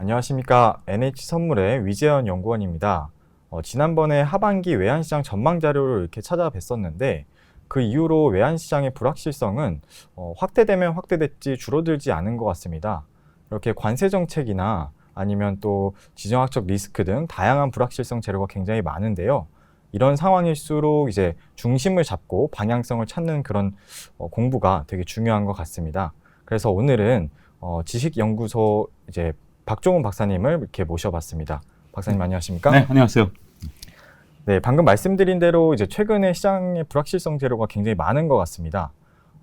안녕하십니까. NH선물의 위재현 연구원입니다. 지난번에 하반기 외환시장 전망 자료를 이렇게 찾아뵀었는데 그 이후로 외환시장의 불확실성은 확대되면 확대됐지 줄어들지 않은 것 같습니다. 이렇게 관세 정책이나 아니면 또 지정학적 리스크 등 다양한 불확실성 재료가 굉장히 많은데요. 이런 상황일수록 이제 중심을 잡고 방향성을 찾는 그런 공부가 되게 중요한 것 같습니다. 그래서 오늘은 지식연구소 이제 박종훈 박사님을 이렇게 모셔봤습니다. 박사님 안녕하십니까? 네, 안녕하세요. 네, 방금 말씀드린 대로 이제 최근에 시장의 불확실성 재료가 굉장히 많은 것 같습니다.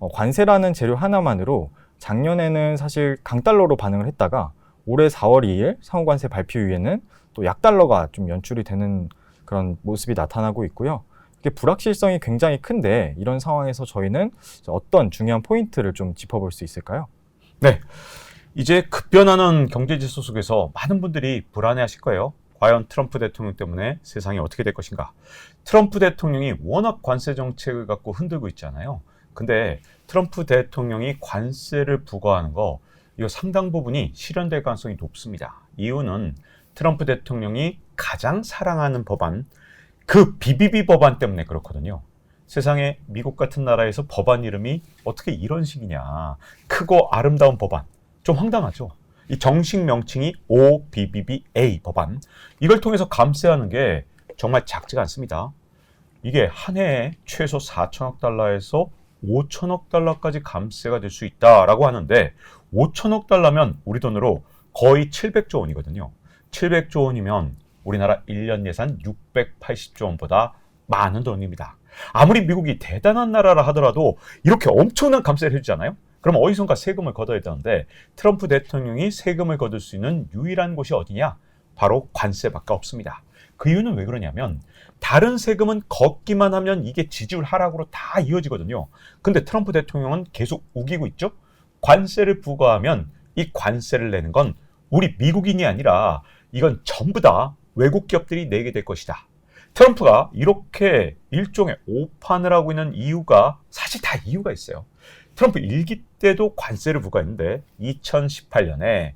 관세라는 재료 하나만으로 작년에는 사실 강달러로 반응을 했다가 올해 4월 2일 상호관세 발표 이후에는 또 약달러가 좀 연출이 되는 그런 모습이 나타나고 있고요. 이게 불확실성이 굉장히 큰데 이런 상황에서 저희는 어떤 중요한 포인트를 좀 짚어볼 수 있을까요? 네, 이제 급변하는 경제지수 속에서 많은 분들이 불안해하실 거예요. 과연 트럼프 대통령 때문에 세상이 어떻게 될 것인가? 트럼프 대통령이 워낙 관세 정책을 갖고 흔들고 있잖아요. 근데 트럼프 대통령이 관세를 부과하는 거 이거 상당 부분이 실현될 가능성이 높습니다. 이유는 트럼프 대통령이 가장 사랑하는 법안, 그 BBB 법안 때문에 그렇거든요. 세상에 미국 같은 나라에서 법안 이름이 어떻게 이런 식이냐. 크고 아름다운 법안. 좀 황당하죠. 이 정식 명칭이 OBBBA 법안. 이걸 통해서 감세하는 게 정말 작지가 않습니다. 이게 한 해에 최소 4천억 달러에서 5천억 달러까지 감세가 될 수 있다라고 하는데 5천억 달러면 우리 돈으로 거의 700조 원이거든요. 700조 원이면 우리나라 1년 예산 680조 원보다 많은 돈입니다. 아무리 미국이 대단한 나라라 하더라도 이렇게 엄청난 감세를 해주잖아요. 그럼 어디선가 세금을 걷어야 되는데 트럼프 대통령이 세금을 거둘 수 있는 유일한 곳이 어디냐? 바로 관세밖에 없습니다. 그 이유는 왜 그러냐면 다른 세금은 걷기만 하면 이게 지지율 하락으로 다 이어지거든요. 근데 트럼프 대통령은 계속 우기고 있죠. 관세를 부과하면 이 관세를 내는 건 우리 미국인이 아니라 이건 전부 다 외국 기업들이 내게 될 것이다. 트럼프가 이렇게 일종의 오판을 하고 있는 이유가 사실 다 이유가 있어요. 트럼프 1기 때도 관세를 부과했는데 2018년에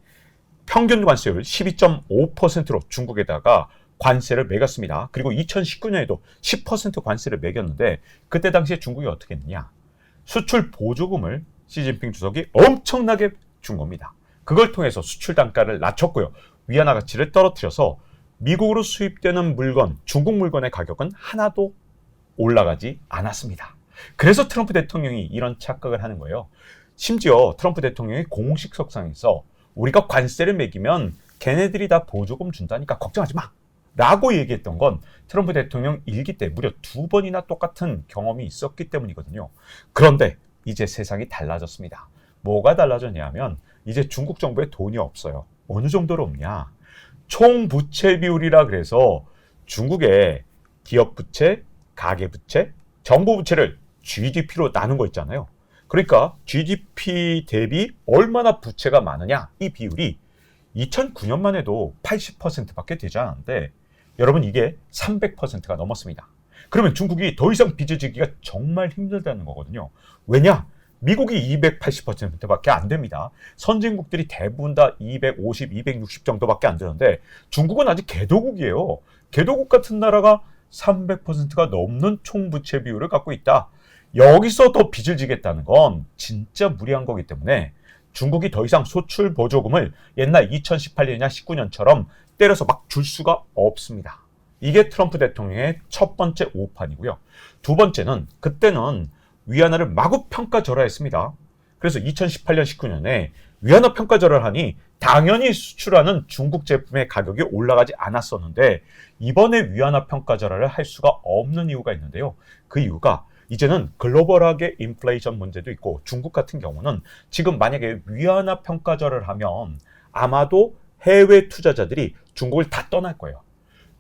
평균 관세율 12.5%로 중국에다가 관세를 매겼습니다. 그리고 2019년에도 10% 관세를 매겼는데 그때 당시에 중국이 어떻게 했느냐. 수출 보조금을 시진핑 주석이 엄청나게 준 겁니다. 그걸 통해서 수출 단가를 낮췄고요. 위안화 가치를 떨어뜨려서 미국으로 수입되는 물건, 중국 물건의 가격은 하나도 올라가지 않았습니다. 그래서 트럼프 대통령이 이런 착각을 하는 거예요. 심지어 트럼프 대통령이 공식 석상에서 우리가 관세를 매기면 걔네들이 다 보조금 준다니까 걱정하지 마 라고 얘기했던 건 트럼프 대통령 1기 때 무려 2번이나 똑같은 경험이 있었기 때문이거든요. 그런데 이제 세상이 달라졌습니다. 뭐가 달라졌냐면 이제 중국 정부에 돈이 없어요. 어느 정도로 없냐. 총부채 비율이라 그래서 중국의 기업 부채, 가계 부채, 정부 부채를 GDP로 나눈 거 있잖아요. 그러니까 GDP 대비 얼마나 부채가 많으냐 이 비율이 2009년만 해도 80%밖에 되지 않았는데 여러분 이게 300%가 넘었습니다. 그러면 중국이 더 이상 빚을 지기가 정말 힘들다는 거거든요. 왜냐? 미국이 280%밖에 안 됩니다. 선진국들이 대부분 다 250, 260 정도밖에 안 되는데 중국은 아직 개도국이에요. 개도국 같은 나라가 300%가 넘는 총부채 비율을 갖고 있다. 여기서 더 빚을 지겠다는 건 진짜 무리한 거기 때문에 중국이 더 이상 수출 보조금을 옛날 2018년이나 19년처럼 때려서 막 줄 수가 없습니다. 이게 트럼프 대통령의 첫 번째 오판이고요. 두 번째는 그때는 위안화를 마구 평가절하했습니다. 그래서 2018년, 19년에 위안화 평가절하를 하니 당연히 수출하는 중국 제품의 가격이 올라가지 않았었는데 이번에 위안화 평가절하를 할 수가 없는 이유가 있는데요. 그 이유가 이제는 글로벌하게 인플레이션 문제도 있고 중국 같은 경우는 지금 만약에 위안화 평가절하를 하면 아마도 해외 투자자들이 중국을 다 떠날 거예요.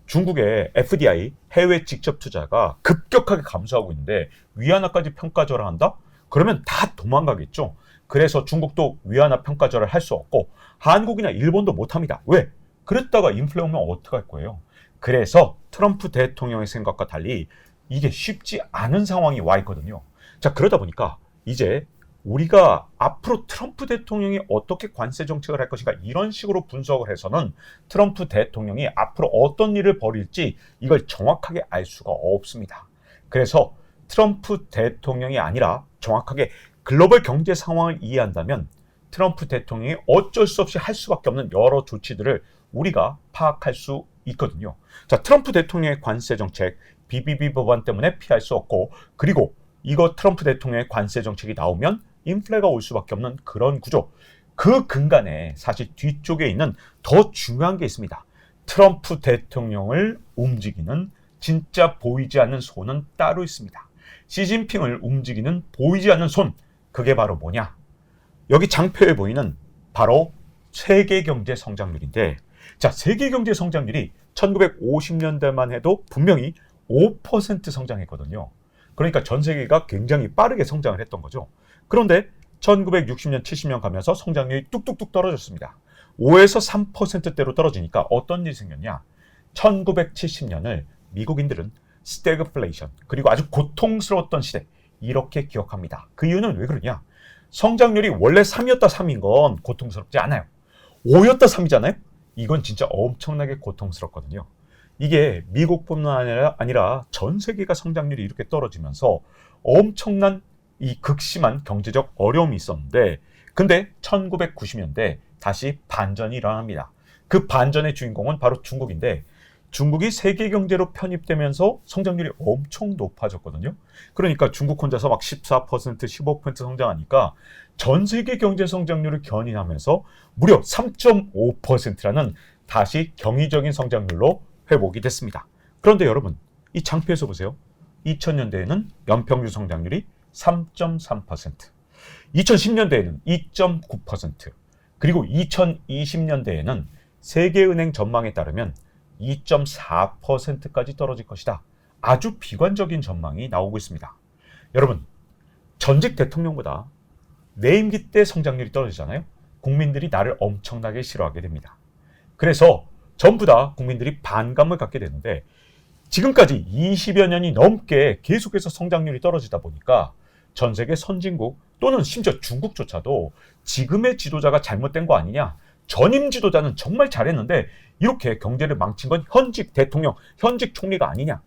중국의 FDI, 해외 직접 투자가 급격하게 감소하고 있는데 위안화까지 평가절하한다? 그러면 다 도망가겠죠. 그래서 중국도 위안화 평가절을 할 수 없고 한국이나 일본도 못합니다. 왜? 그랬다가 인플레 오면 어떡할 거예요? 그래서 트럼프 대통령의 생각과 달리 이게 쉽지 않은 상황이 와 있거든요. 자, 그러다 보니까 이제 우리가 앞으로 트럼프 대통령이 어떻게 관세 정책을 할 것인가 이런 식으로 분석을 해서는 트럼프 대통령이 앞으로 어떤 일을 벌일지 이걸 정확하게 알 수가 없습니다. 그래서 트럼프 대통령이 아니라 정확하게 글로벌 경제 상황을 이해한다면 트럼프 대통령이 어쩔 수 없이 할 수밖에 없는 여러 조치들을 우리가 파악할 수 있거든요. 자, 트럼프 대통령의 관세 정책, BBB 법안 때문에 피할 수 없고, 그리고 이거 트럼프 대통령의 관세 정책이 나오면 인플레가 올 수밖에 없는 그런 구조. 그 근간에 사실 뒤쪽에 있는 더 중요한 게 있습니다. 트럼프 대통령을 움직이는 진짜 보이지 않는 손은 따로 있습니다. 시진핑을 움직이는 보이지 않는 손, 그게 바로 뭐냐? 여기 장표에 보이는 바로 세계 경제 성장률인데, 자, 세계 경제 성장률이 1950년대만 해도 분명히 5% 성장했거든요. 그러니까 전 세계가 굉장히 빠르게 성장을 했던 거죠. 그런데 1960년, 70년 가면서 성장률이 뚝뚝뚝 떨어졌습니다. 5에서 3%대로 떨어지니까 어떤 일이 생겼냐? 1970년을 미국인들은 스태그플레이션, 그리고 아주 고통스러웠던 시대, 이렇게 기억합니다. 그 이유는 왜 그러냐? 성장률이 원래 3이었다 3인 건 고통스럽지 않아요. 5였다 3이잖아요? 이건 진짜 엄청나게 고통스럽거든요. 이게 미국뿐만 아니라 전 세계가 성장률이 이렇게 떨어지면서 엄청난 이 극심한 경제적 어려움이 있었는데, 근데 1990년대 다시 반전이 일어납니다. 그 반전의 주인공은 바로 중국인데, 중국이 세계 경제로 편입되면서 성장률이 엄청 높아졌거든요. 그러니까 중국 혼자서 막 14%, 15% 성장하니까 전 세계 경제 성장률을 견인하면서 무려 3.5%라는 다시 경이적인 성장률로 회복이 됐습니다. 그런데 여러분, 이 장표에서 보세요. 2000년대에는 연평균 성장률이 3.3%, 2010년대에는 2.9%, 그리고 2020년대에는 세계은행 전망에 따르면 2.4%까지 떨어질 것이다. 아주 비관적인 전망이 나오고 있습니다. 여러분, 전직 대통령보다 내 임기 때 성장률이 떨어지잖아요. 국민들이 나를 엄청나게 싫어하게 됩니다. 그래서 전부 다 국민들이 반감을 갖게 되는데, 지금까지 20여 년이 넘게 계속해서 성장률이 떨어지다 보니까 전 세계 선진국 또는 심지어 중국조차도 지금의 지도자가 잘못된 거 아니냐, 전임 지도자는 정말 잘했는데 이렇게 경제를 망친 건 현직 대통령, 현직 총리가 아니냐,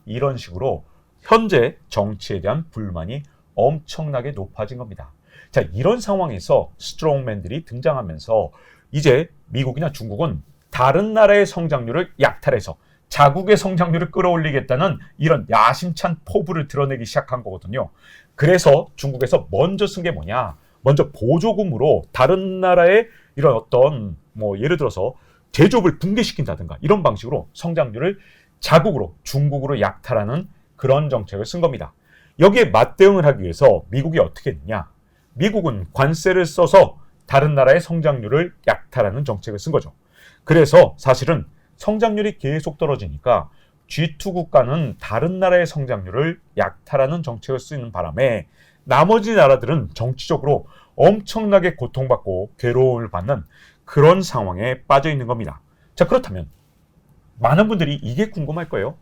이런 식으로 현재 정치에 대한 불만이 엄청나게 높아진 겁니다. 자, 이런 상황에서 스트롱맨들이 등장하면서 이제 미국이나 중국은 다른 나라의 성장률을 약탈해서 자국의 성장률을 끌어올리겠다는 이런 야심찬 포부를 드러내기 시작한 거거든요. 그래서 중국에서 먼저 쓴 게 뭐냐? 먼저 보조금으로 다른 나라의 이런 어떤 예를 들어서 제조업을 붕괴시킨다든가 이런 방식으로 성장률을 자국으로, 중국으로 약탈하는 그런 정책을 쓴 겁니다. 여기에 맞대응을 하기 위해서 미국이 어떻게 했느냐? 미국은 관세를 써서 다른 나라의 성장률을 약탈하는 정책을 쓴 거죠. 그래서 사실은 성장률이 계속 떨어지니까 G2 국가는 다른 나라의 성장률을 약탈하는 정책을 쓰는 바람에 나머지 나라들은 정치적으로 엄청나게 고통받고 괴로움을 받는 그런 상황에 빠져 있는 겁니다. 자, 그렇다면 많은 분들이 이게 궁금할 거예요.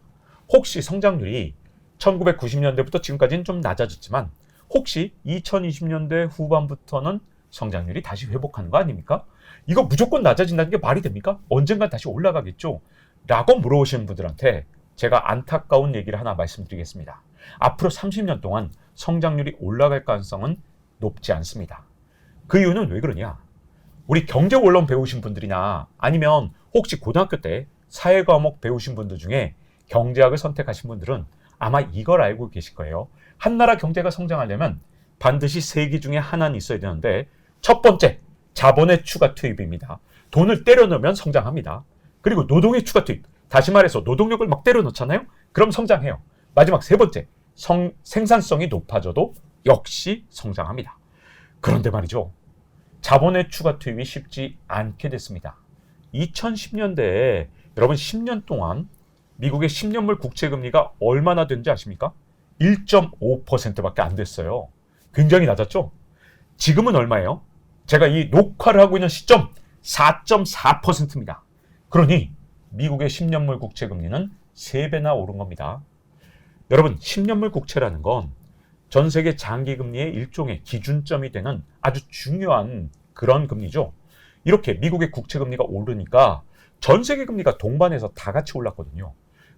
혹시 성장률이 1990년대부터 지금까지는 좀 낮아졌지만 혹시 2020년대 후반부터는 성장률이 다시 회복하는 거 아닙니까? 이거 무조건 낮아진다는 게 말이 됩니까? 언젠간 다시 올라가겠죠? 라고 물어보시는 분들한테 제가 안타까운 얘기를 하나 말씀드리겠습니다. 앞으로 30년 동안 성장률이 올라갈 가능성은 높지 않습니다. 그 이유는 왜 그러냐? 우리 경제 원론 배우신 분들이나 아니면 혹시 고등학교 때 사회 과목 배우신 분들 중에 경제학을 선택하신 분들은 아마 이걸 알고 계실 거예요. 한 나라 경제가 성장하려면 반드시 세 개 중에 하나는 있어야 되는데, 첫 번째, 자본의 추가 투입입니다. 돈을 때려 넣으면 성장합니다. 그리고 노동의 추가 투입. 다시 말해서 노동력을 막 때려 넣잖아요? 그럼 성장해요. 마지막 세 번째, 생산성이 높아져도 역시 성장합니다. 그런데 말이죠. 자본의 추가 투입이 쉽지 않게 됐습니다. 2010년대에 여러분 10년 동안 미국의 10년물 국채금리가 얼마나 된지 아십니까? 1.5%밖에 안 됐어요. 굉장히 낮았죠? 지금은 얼마예요? 제가 이 녹화를 하고 있는 시점 4.4%입니다. 그러니 미국의 10년물 국채금리는 3배나 오른 겁니다. 여러분, 10년물 국채라는 건 전 세계 장기 금리의 일종의 기준점이 되는 아주 중요한 그런 금리죠. 이렇게 미국의 국채 금리가 오르니까 전 세계 금리가 동반해서 다 같이 올랐거든요.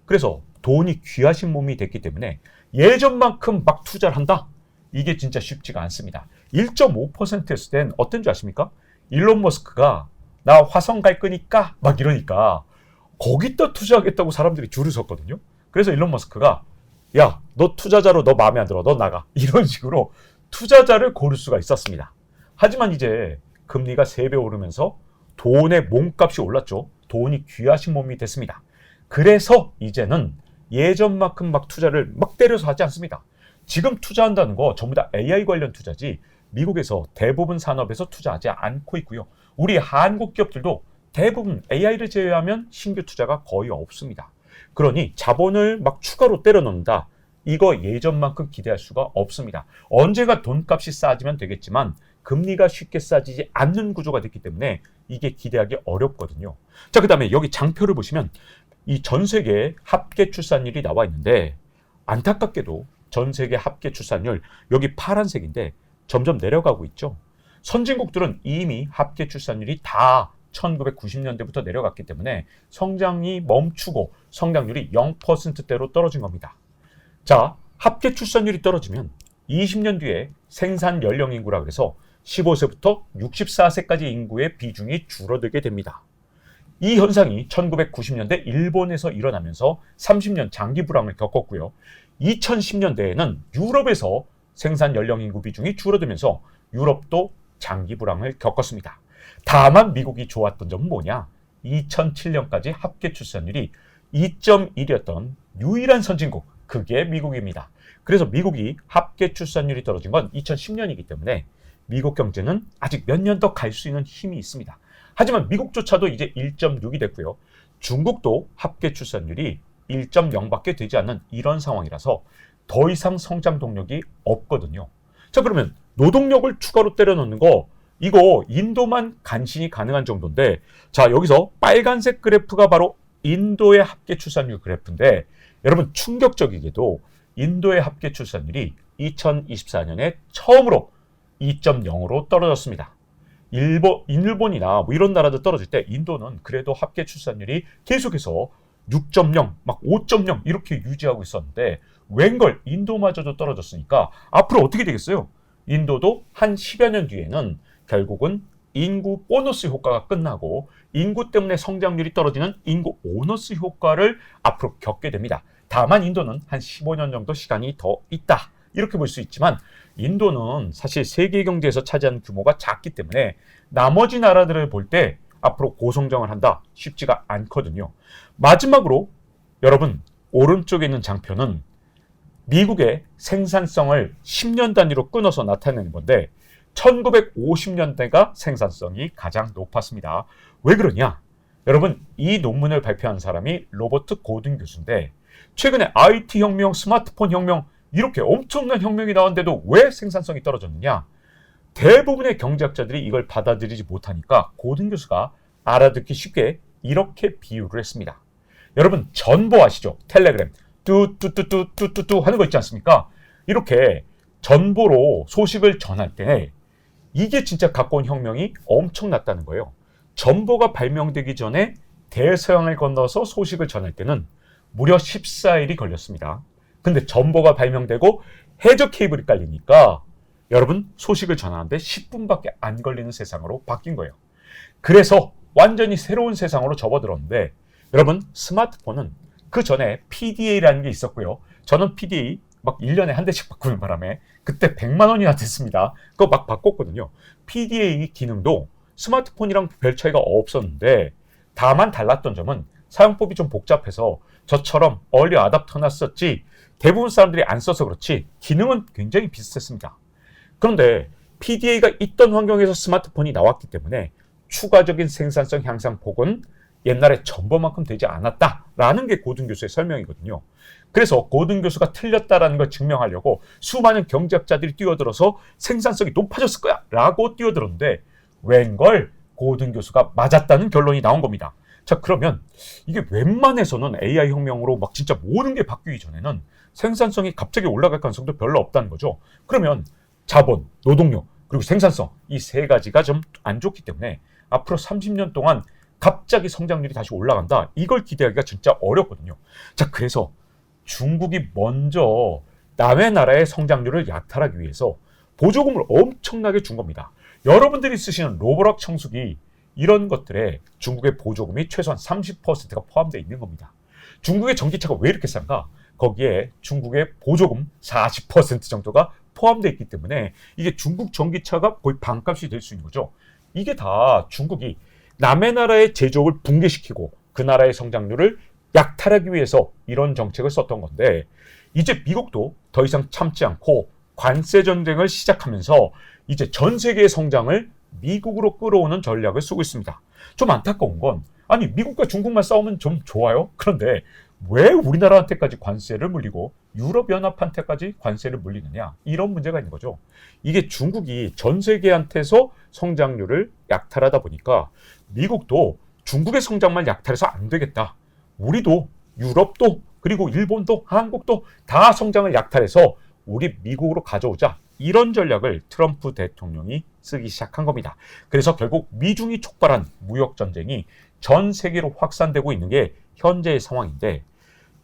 그래서 돈이 귀하신 몸이 됐기 때문에 예전만큼 막 투자를 한다? 이게 진짜 쉽지가 않습니다. 1.5%였을 땐 어떤 줄 아십니까? 일론 머스크가 나 화성 갈 거니까 막 이러니까 거기다 투자하겠다고 사람들이 줄을 섰거든요. 그래서 일론 머스크가 야, 너 투자자로 너 마음에 안 들어. 너 나가. 이런 식으로 투자자를 고를 수가 있었습니다. 하지만 이제 금리가 3배 오르면서 돈의 몸값이 올랐죠. 돈이 귀하신 몸이 됐습니다. 그래서 이제는 예전만큼 막 투자를 막 때려서 하지 않습니다. 지금 투자한다는 거 전부 다 AI 관련 투자지 미국에서 대부분 산업에서 투자하지 않고 있고요. 우리 한국 기업들도 대부분 AI를 제외하면 신규 투자가 거의 없습니다. 그러니 자본을 막 추가로 때려 넣는다. 이거 예전만큼 기대할 수가 없습니다. 언제가 돈값이 싸지면 되겠지만 금리가 쉽게 싸지지 않는 구조가 됐기 때문에 이게 기대하기 어렵거든요. 자, 그 다음에 여기 장표를 보시면 이 전 세계 합계 출산율이 나와 있는데 안타깝게도 전 세계 합계 출산율 여기 파란색인데 점점 내려가고 있죠. 선진국들은 이미 합계 출산율이 다 1990년대부터 내려갔기 때문에 성장이 멈추고 성장률이 0%대로 떨어진 겁니다. 자, 합계 출산율이 떨어지면 20년 뒤에 생산 연령 인구라 그래서 15세부터 64세까지 인구의 비중이 줄어들게 됩니다. 이 현상이 1990년대 일본에서 일어나면서 30년 장기 불황을 겪었고요. 2010년대에는 유럽에서 생산 연령 인구 비중이 줄어들면서 유럽도 장기 불황을 겪었습니다. 다만 미국이 좋았던 점은 뭐냐? 2007년까지 합계 출산율이 2.1이었던 유일한 선진국, 그게 미국입니다. 그래서 미국이 합계 출산율이 떨어진 건 2010년이기 때문에 미국 경제는 아직 몇 년 더 갈 수 있는 힘이 있습니다. 하지만 미국조차도 이제 1.6이 됐고요. 중국도 합계 출산율이 1.0밖에 되지 않는 이런 상황이라서 더 이상 성장 동력이 없거든요. 자, 그러면 노동력을 추가로 때려 넣는 거 이거 인도만 간신히 가능한 정도인데, 자, 여기서 빨간색 그래프가 바로 인도의 합계 출산율 그래프인데 여러분 충격적이게도 인도의 합계 출산율이 2024년에 처음으로 2.0으로 떨어졌습니다. 일본이나 뭐 이런 나라들 떨어질 때 인도는 그래도 합계 출산율이 계속해서 6.0, 막 5.0 이렇게 유지하고 있었는데 웬걸 인도마저도 떨어졌으니까 앞으로 어떻게 되겠어요? 인도도 한 10여 년 뒤에는 결국은 인구 보너스 효과가 끝나고 인구 때문에 성장률이 떨어지는 인구 오너스 효과를 앞으로 겪게 됩니다. 다만 인도는 한 15년 정도 시간이 더 있다. 이렇게 볼 수 있지만 인도는 사실 세계 경제에서 차지하는 규모가 작기 때문에 나머지 나라들을 볼 때 앞으로 고성장을 한다 쉽지가 않거든요. 마지막으로 여러분 오른쪽에 있는 장표는 미국의 생산성을 10년 단위로 끊어서 나타내는 건데 1950년대가 생산성이 가장 높았습니다. 왜 그러냐? 여러분 이 논문을 발표한 사람이 로버트 고든 교수인데 최근에 IT 혁명, 스마트폰 혁명 이렇게 엄청난 혁명이 나왔는데도 왜 생산성이 떨어졌느냐? 대부분의 경제학자들이 이걸 받아들이지 못하니까 고든 교수가 알아듣기 쉽게 이렇게 비유를 했습니다. 여러분 전보 아시죠? 텔레그램 뚜뚜뚜뚜뚜뚜뚜 하는 거 있지 않습니까? 이렇게 전보로 소식을 전할 때 이게 진짜 갖고 온 혁명이 엄청났다는 거예요. 전보가 발명되기 전에 대서양을 건너서 소식을 전할 때는 무려 14일이 걸렸습니다. 근데 전보가 발명되고 해저 케이블이 깔리니까 여러분 소식을 전하는데 10분밖에 안 걸리는 세상으로 바뀐 거예요. 그래서 완전히 새로운 세상으로 접어들었는데 여러분 스마트폰은 그 전에 PDA라는 게 있었고요. 저는 PDA 막 1년에 한 대씩 바꾸는 바람에 그때 100만 원이나 됐습니다. 그거 막 바꿨거든요. PDA 기능도 스마트폰이랑 별 차이가 없었는데 다만 달랐던 점은 사용법이 좀 복잡해서 저처럼 얼리 어댑터나 썼지 대부분 사람들이 안 써서 그렇지 기능은 굉장히 비슷했습니다. 그런데 PDA가 있던 환경에서 스마트폰이 나왔기 때문에 추가적인 생산성 향상 폭은 옛날에 전보만큼 되지 않았다라는 게 고든 교수의 설명이거든요. 그래서 고든 교수가 틀렸다라는 걸 증명하려고 수많은 경제학자들이 뛰어들어서 생산성이 높아졌을 거야 라고 뛰어들었는데 웬걸 고든 교수가 맞았다는 결론이 나온 겁니다. 자, 그러면 이게 웬만해서는 AI 혁명으로 막 진짜 모든 게 바뀌기 전에는 생산성이 갑자기 올라갈 가능성도 별로 없다는 거죠. 그러면 자본, 노동력, 그리고 생산성 이 세 가지가 좀 안 좋기 때문에 앞으로 30년 동안 갑자기 성장률이 다시 올라간다. 이걸 기대하기가 진짜 어렵거든요. 자, 그래서 중국이 먼저 남의 나라의 성장률을 약탈하기 위해서 보조금을 엄청나게 준 겁니다. 여러분들이 쓰시는 로보락 청소기 이런 것들에 중국의 보조금이 최소한 30%가 포함되어 있는 겁니다. 중국의 전기차가 왜 이렇게 싼가? 거기에 중국의 보조금 40% 정도가 포함되어 있기 때문에 이게 중국 전기차가 거의 반값이 될 수 있는 거죠. 이게 다 중국이 남의 나라의 제조업을 붕괴시키고 그 나라의 성장률을 약탈하기 위해서 이런 정책을 썼던 건데 이제 미국도 더 이상 참지 않고 관세 전쟁을 시작하면서 이제 전 세계의 성장을 미국으로 끌어오는 전략을 쓰고 있습니다. 좀 안타까운 건 아니 미국과 중국만 싸우면 좀 좋아요. 그런데 왜 우리나라한테까지 관세를 물리고 유럽연합한테까지 관세를 물리느냐 이런 문제가 있는 거죠. 이게 중국이 전 세계한테서 성장률을 약탈하다 보니까 미국도 중국의 성장만 약탈해서 안 되겠다. 우리도 유럽도 그리고 일본도 한국도 다 성장을 약탈해서 우리 미국으로 가져오자. 이런 전략을 트럼프 대통령이 쓰기 시작한 겁니다. 그래서 결국 미중이 촉발한 무역전쟁이 전 세계로 확산되고 있는 게 현재의 상황인데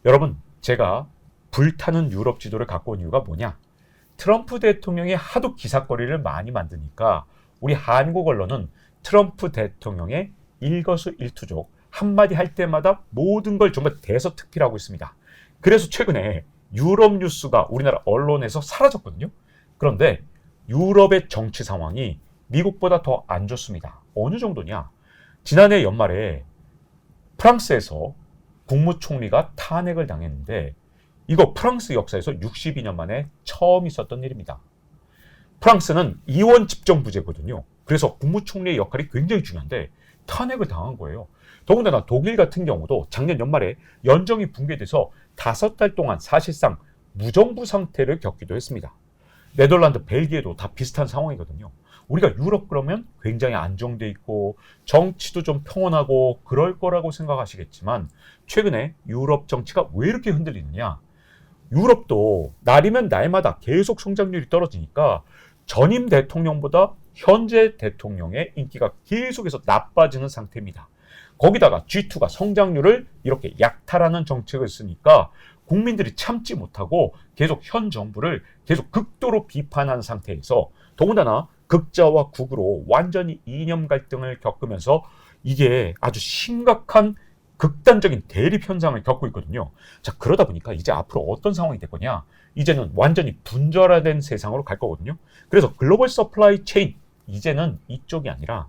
여러분 제가 불타는 유럽 지도를 갖고 온 이유가 뭐냐? 트럼프 대통령이 하도 기사거리를 많이 만드니까 우리 한국 언론은 트럼프 대통령의 일거수일투족 한마디 할 때마다 모든 걸 정말 대서특필하고 있습니다. 그래서 최근에 유럽 뉴스가 우리나라 언론에서 사라졌거든요. 그런데 유럽의 정치 상황이 미국보다 더 안 좋습니다. 어느 정도냐? 지난해 연말에 프랑스에서 국무총리가 탄핵을 당했는데 이거 프랑스 역사에서 62년 만에 처음 있었던 일입니다. 프랑스는 이원 집정부제거든요. 그래서 국무총리의 역할이 굉장히 중요한데 탄핵을 당한 거예요. 더군다나 독일 같은 경우도 작년 연말에 연정이 붕괴돼서 5달 동안 사실상 무정부 상태를 겪기도 했습니다. 네덜란드, 벨기에도 다 비슷한 상황이거든요. 우리가 유럽 그러면 굉장히 안정돼 있고 정치도 좀 평온하고 그럴 거라고 생각하시겠지만 최근에 유럽 정치가 왜 이렇게 흔들리느냐? 유럽도 날이면 날마다 계속 성장률이 떨어지니까 전임 대통령보다 현재 대통령의 인기가 계속해서 나빠지는 상태입니다. 거기다가 G2가 성장률을 이렇게 약탈하는 정책을 쓰니까 국민들이 참지 못하고 계속 현 정부를 계속 극도로 비판하는 상태에서 더군다나 극자와 극으로 완전히 이념 갈등을 겪으면서 이게 아주 심각한 극단적인 대립 현상을 겪고 있거든요. 자, 그러다 보니까 이제 앞으로 어떤 상황이 될 거냐? 이제는 완전히 분절화된 세상으로 갈 거거든요. 그래서 글로벌 서플라이 체인, 이제는 이쪽이 아니라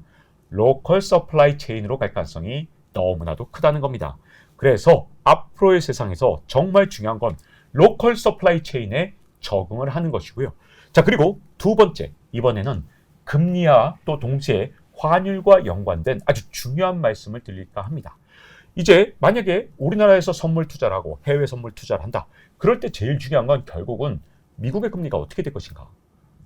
로컬 서플라이 체인으로 갈 가능성이 너무나도 크다는 겁니다. 그래서 앞으로의 세상에서 정말 중요한 건 로컬 서플라이 체인에 적응을 하는 것이고요. 자, 그리고 두 번째, 이번에는 금리와 또 동시에 환율과 연관된 아주 중요한 말씀을 드릴까 합니다. 이제 만약에 우리나라에서 선물 투자를 하고 해외 선물 투자를 한다. 그럴 때 제일 중요한 건 결국은 미국의 금리가 어떻게 될 것인가.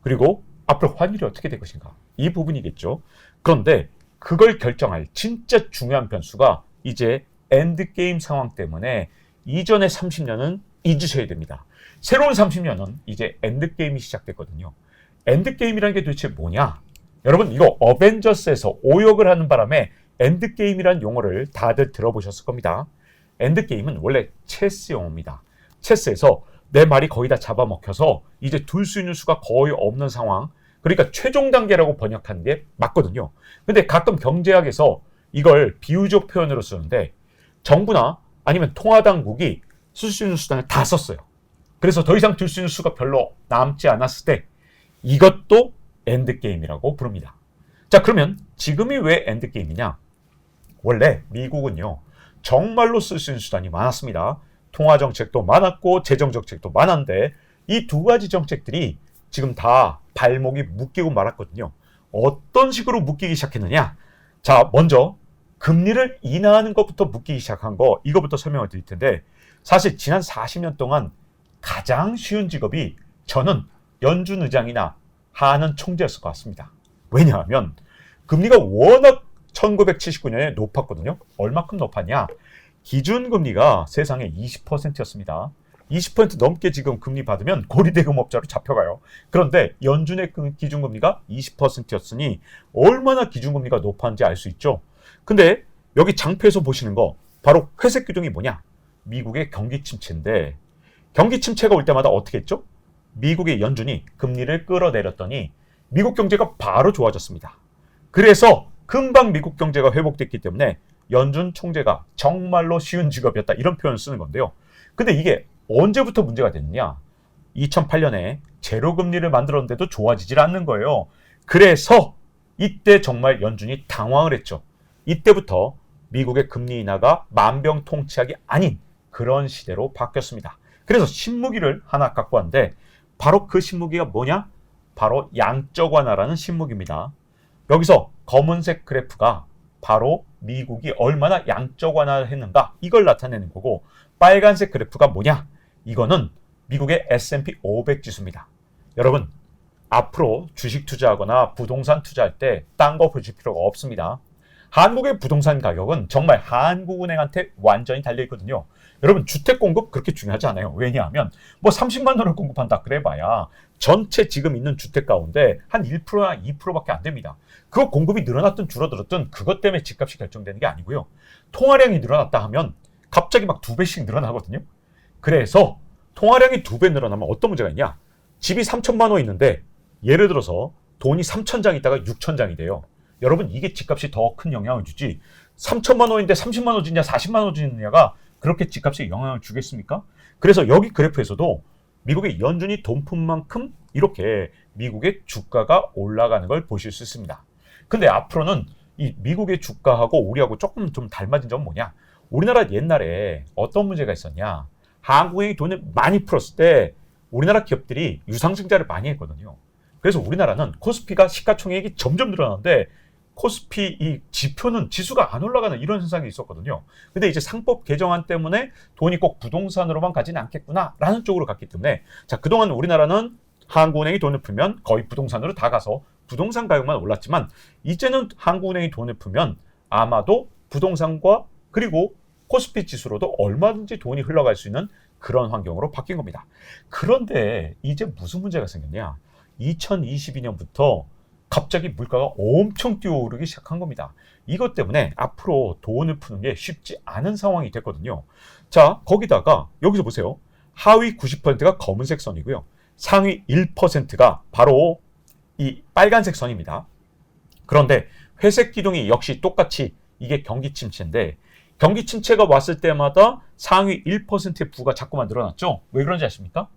그리고 앞으로 환율이 어떻게 될 것인가. 이 부분이겠죠. 그런데 그걸 결정할 진짜 중요한 변수가 이제 엔드게임 상황 때문에 이전의 30년은 잊으셔야 됩니다. 새로운 30년은 이제 엔드게임이 시작됐거든요. 엔드게임이라는 게 도대체 뭐냐? 여러분 이거 어벤져스에서 오역을 하는 바람에 엔드게임이라는 용어를 다들 들어보셨을 겁니다. 엔드게임은 원래 체스 용어입니다. 체스에서 내 말이 거의 다 잡아먹혀서 이제 둘 수 있는 수가 거의 없는 상황. 그러니까 최종 단계라고 번역하는 게 맞거든요. 근데 가끔 경제학에서 이걸 비유적 표현으로 쓰는데 정부나 아니면 통화당국이 쓸 수 있는 수단을 다 썼어요. 그래서 더 이상 둘 수 있는 수가 별로 남지 않았을 때 이것도 엔드게임이라고 부릅니다. 자, 그러면 지금이 왜 엔드게임이냐? 원래 미국은요, 정말로 쓸 수 있는 수단이 많았습니다. 통화정책도 많았고 재정정책도 많았는데 이 두 가지 정책들이 지금 다 발목이 묶이고 말았거든요. 어떤 식으로 묶이기 시작했느냐? 자, 먼저 금리를 인하하는 것부터 묶이기 시작한 거 이거부터 설명을 드릴 텐데 사실 지난 40년 동안 가장 쉬운 직업이 저는 연준 의장이나 하는 총재였을 것 같습니다. 왜냐하면 금리가 워낙 1979년에 높았거든요. 얼마큼 높았냐? 기준금리가 세상에 20%였습니다. 20% 넘게 지금 금리 받으면 고리대금업자로 잡혀가요. 그런데 연준의 기준금리가 20%였으니 얼마나 기준금리가 높았는지 알 수 있죠. 근데 여기 장표에서 보시는 거 바로 회색 기둥이 뭐냐? 미국의 경기 침체인데 경기 침체가 올 때마다 어떻게 했죠? 미국의 연준이 금리를 끌어내렸더니 미국 경제가 바로 좋아졌습니다. 그래서 금방 미국 경제가 회복됐기 때문에 연준 총재가 정말로 쉬운 직업이었다 이런 표현을 쓰는 건데요. 근데 이게 언제부터 문제가 됐느냐? 2008년에 제로금리를 만들었는데도 좋아지질 않는 거예요. 그래서 이때 정말 연준이 당황을 했죠. 이때부터 미국의 금리 인하가 만병통치약이 아닌 그런 시대로 바뀌었습니다. 그래서 신무기를 하나 갖고 왔는데 바로 그 신무기가 뭐냐? 바로 양적 완화라는 신무기입니다. 여기서 검은색 그래프가 바로 미국이 얼마나 양적 완화를 했는가 이걸 나타내는 거고 빨간색 그래프가 뭐냐? 이거는 미국의 S&P 500 지수입니다. 여러분 앞으로 주식 투자하거나 부동산 투자할 때 딴 거 보실 필요가 없습니다. 한국의 부동산 가격은 정말 한국은행한테 완전히 달려있거든요. 여러분 주택 공급 그렇게 중요하지 않아요. 왜냐하면 뭐 30만 원을 공급한다 그래봐야 전체 지금 있는 주택 가운데 한 1%나 2%밖에 안 됩니다. 그거 공급이 늘어났든 줄어들었든 그것 때문에 집값이 결정되는 게 아니고요. 통화량이 늘어났다 하면 갑자기 막 2배씩 늘어나거든요. 그래서 통화량이 2배 늘어나면 어떤 문제가 있냐? 집이 3천만 원 있는데 예를 들어서 돈이 3천장 있다가 6천장이 돼요. 여러분 이게 집값이 더 큰 영향을 주지 3천만 원인데 30만 원 주냐 40만 원 주느냐가 그렇게 집값에 영향을 주겠습니까? 그래서 여기 그래프에서도 미국의 연준이 돈 푼 만큼 이렇게 미국의 주가가 올라가는 걸 보실 수 있습니다. 근데 앞으로는 이 미국의 주가하고 우리하고 조금 좀 닮아진 점은 뭐냐? 우리나라 옛날에 어떤 문제가 있었냐? 한국은행이 돈을 많이 풀었을 때 우리나라 기업들이 유상증자를 많이 했거든요. 그래서 우리나라는 코스피가 시가총액이 점점 늘어나는데 코스피 이 지표는 지수가 안 올라가는 이런 현상이 있었거든요. 근데 이제 상법 개정안 때문에 돈이 꼭 부동산으로만 가지는 않겠구나라는 쪽으로 갔기 때문에 자 그동안 우리나라는 한국은행이 돈을 풀면 거의 부동산으로 다 가서 부동산 가격만 올랐지만 이제는 한국은행이 돈을 풀면 아마도 부동산과 그리고 코스피 지수로도 얼마든지 돈이 흘러갈 수 있는 그런 환경으로 바뀐 겁니다. 그런데 이제 무슨 문제가 생겼냐? 2022년부터 갑자기 물가가 엄청 뛰어오르기 시작한 겁니다. 이것 때문에 앞으로 돈을 푸는 게 쉽지 않은 상황이 됐거든요. 자, 거기다가 여기서 보세요. 하위 90%가 검은색 선이고요. 상위 1%가 바로 이 빨간색 선입니다. 그런데 회색 기둥이 역시 똑같이 이게 경기 침체인데 경기 침체가 왔을 때마다 상위 1%의 부가 자꾸만 늘어났죠. 왜 그런지 아십니까?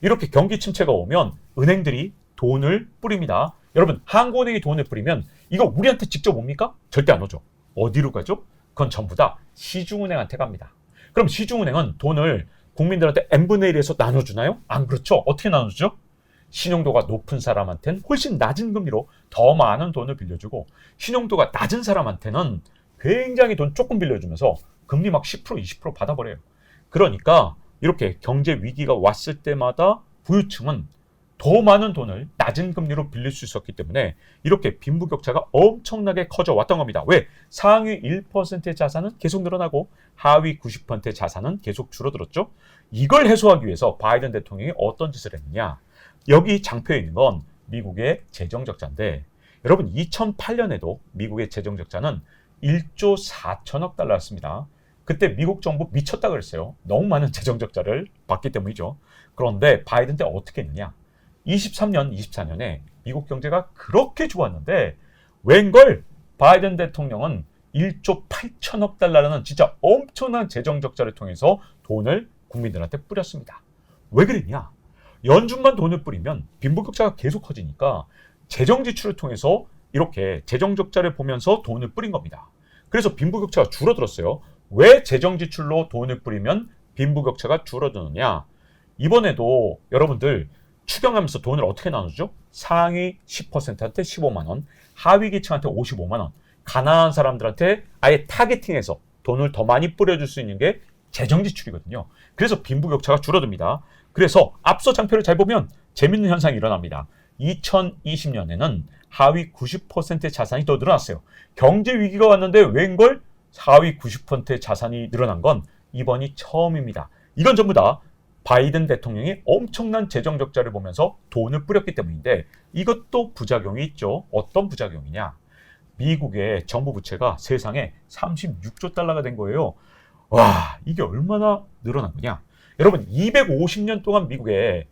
이렇게 경기 침체가 오면 은행들이 돈을 뿌립니다. 여러분 한국은행이 돈을 뿌리면 이거 우리한테 직접 옵니까? 절대 안 오죠. 어디로 가죠? 그건 전부 다 시중은행한테 갑니다. 그럼 시중은행은 돈을 국민들한테 n분의 1에서 나눠주나요? 안 그렇죠. 어떻게 나눠주죠? 신용도가 높은 사람한테는 훨씬 낮은 금리로 더 많은 돈을 빌려주고 신용도가 낮은 사람한테는 굉장히 돈 조금 빌려주면서 금리 막 10% 20% 받아버려요. 그러니까 이렇게 경제 위기가 왔을 때마다 부유층은 더 많은 돈을 낮은 금리로 빌릴 수 있었기 때문에 이렇게 빈부격차가 엄청나게 커져 왔던 겁니다. 왜? 상위 1%의 자산은 계속 늘어나고 하위 90%의 자산은 계속 줄어들었죠. 이걸 해소하기 위해서 바이든 대통령이 어떤 짓을 했느냐. 여기 장표에 있는 건 미국의 재정적자인데 여러분 2008년에도 미국의 재정적자는 1조 4천억 달러였습니다. 그때 미국 정부 미쳤다 그랬어요. 너무 많은 재정적자를 받기 때문이죠. 그런데 바이든 때 어떻게 했느냐. 23년, 24년에 미국 경제가 그렇게 좋았는데 웬걸 바이든 대통령은 1조 8천억 달러라는 진짜 엄청난 재정적자를 통해서 돈을 국민들한테 뿌렸습니다. 왜 그랬냐? 연준만 돈을 뿌리면 빈부격차가 계속 커지니까 재정 지출을 통해서 이렇게 재정적자를 보면서 돈을 뿌린 겁니다. 그래서 빈부격차가 줄어들었어요. 왜 재정 지출로 돈을 뿌리면 빈부격차가 줄어드느냐? 이번에도 여러분들 추경하면서 돈을 어떻게 나누죠? 상위 10%한테 15만 원, 하위 계층한테 55만 원, 가난한 사람들한테 아예 타겟팅해서 돈을 더 많이 뿌려줄 수 있는 게 재정 지출이거든요. 그래서 빈부격차가 줄어듭니다. 그래서 앞서 장표를 잘 보면 재밌는 현상이 일어납니다. 2020년에는 하위 90%의 자산이 더 늘어났어요. 경제 위기가 왔는데 웬걸 하위 90%의 자산이 늘어난 건 이번이 처음입니다. 이건 전부 다 바이든 대통령이 엄청난 재정 적자를 보면서 돈을 뿌렸기 때문인데 이것도 부작용이 있죠. 어떤 부작용이냐? 미국의 정부 부채가 세상에 36조 달러가 된 거예요. 와, 이게 얼마나 늘어난 거냐? 여러분, 250년 동안 미국의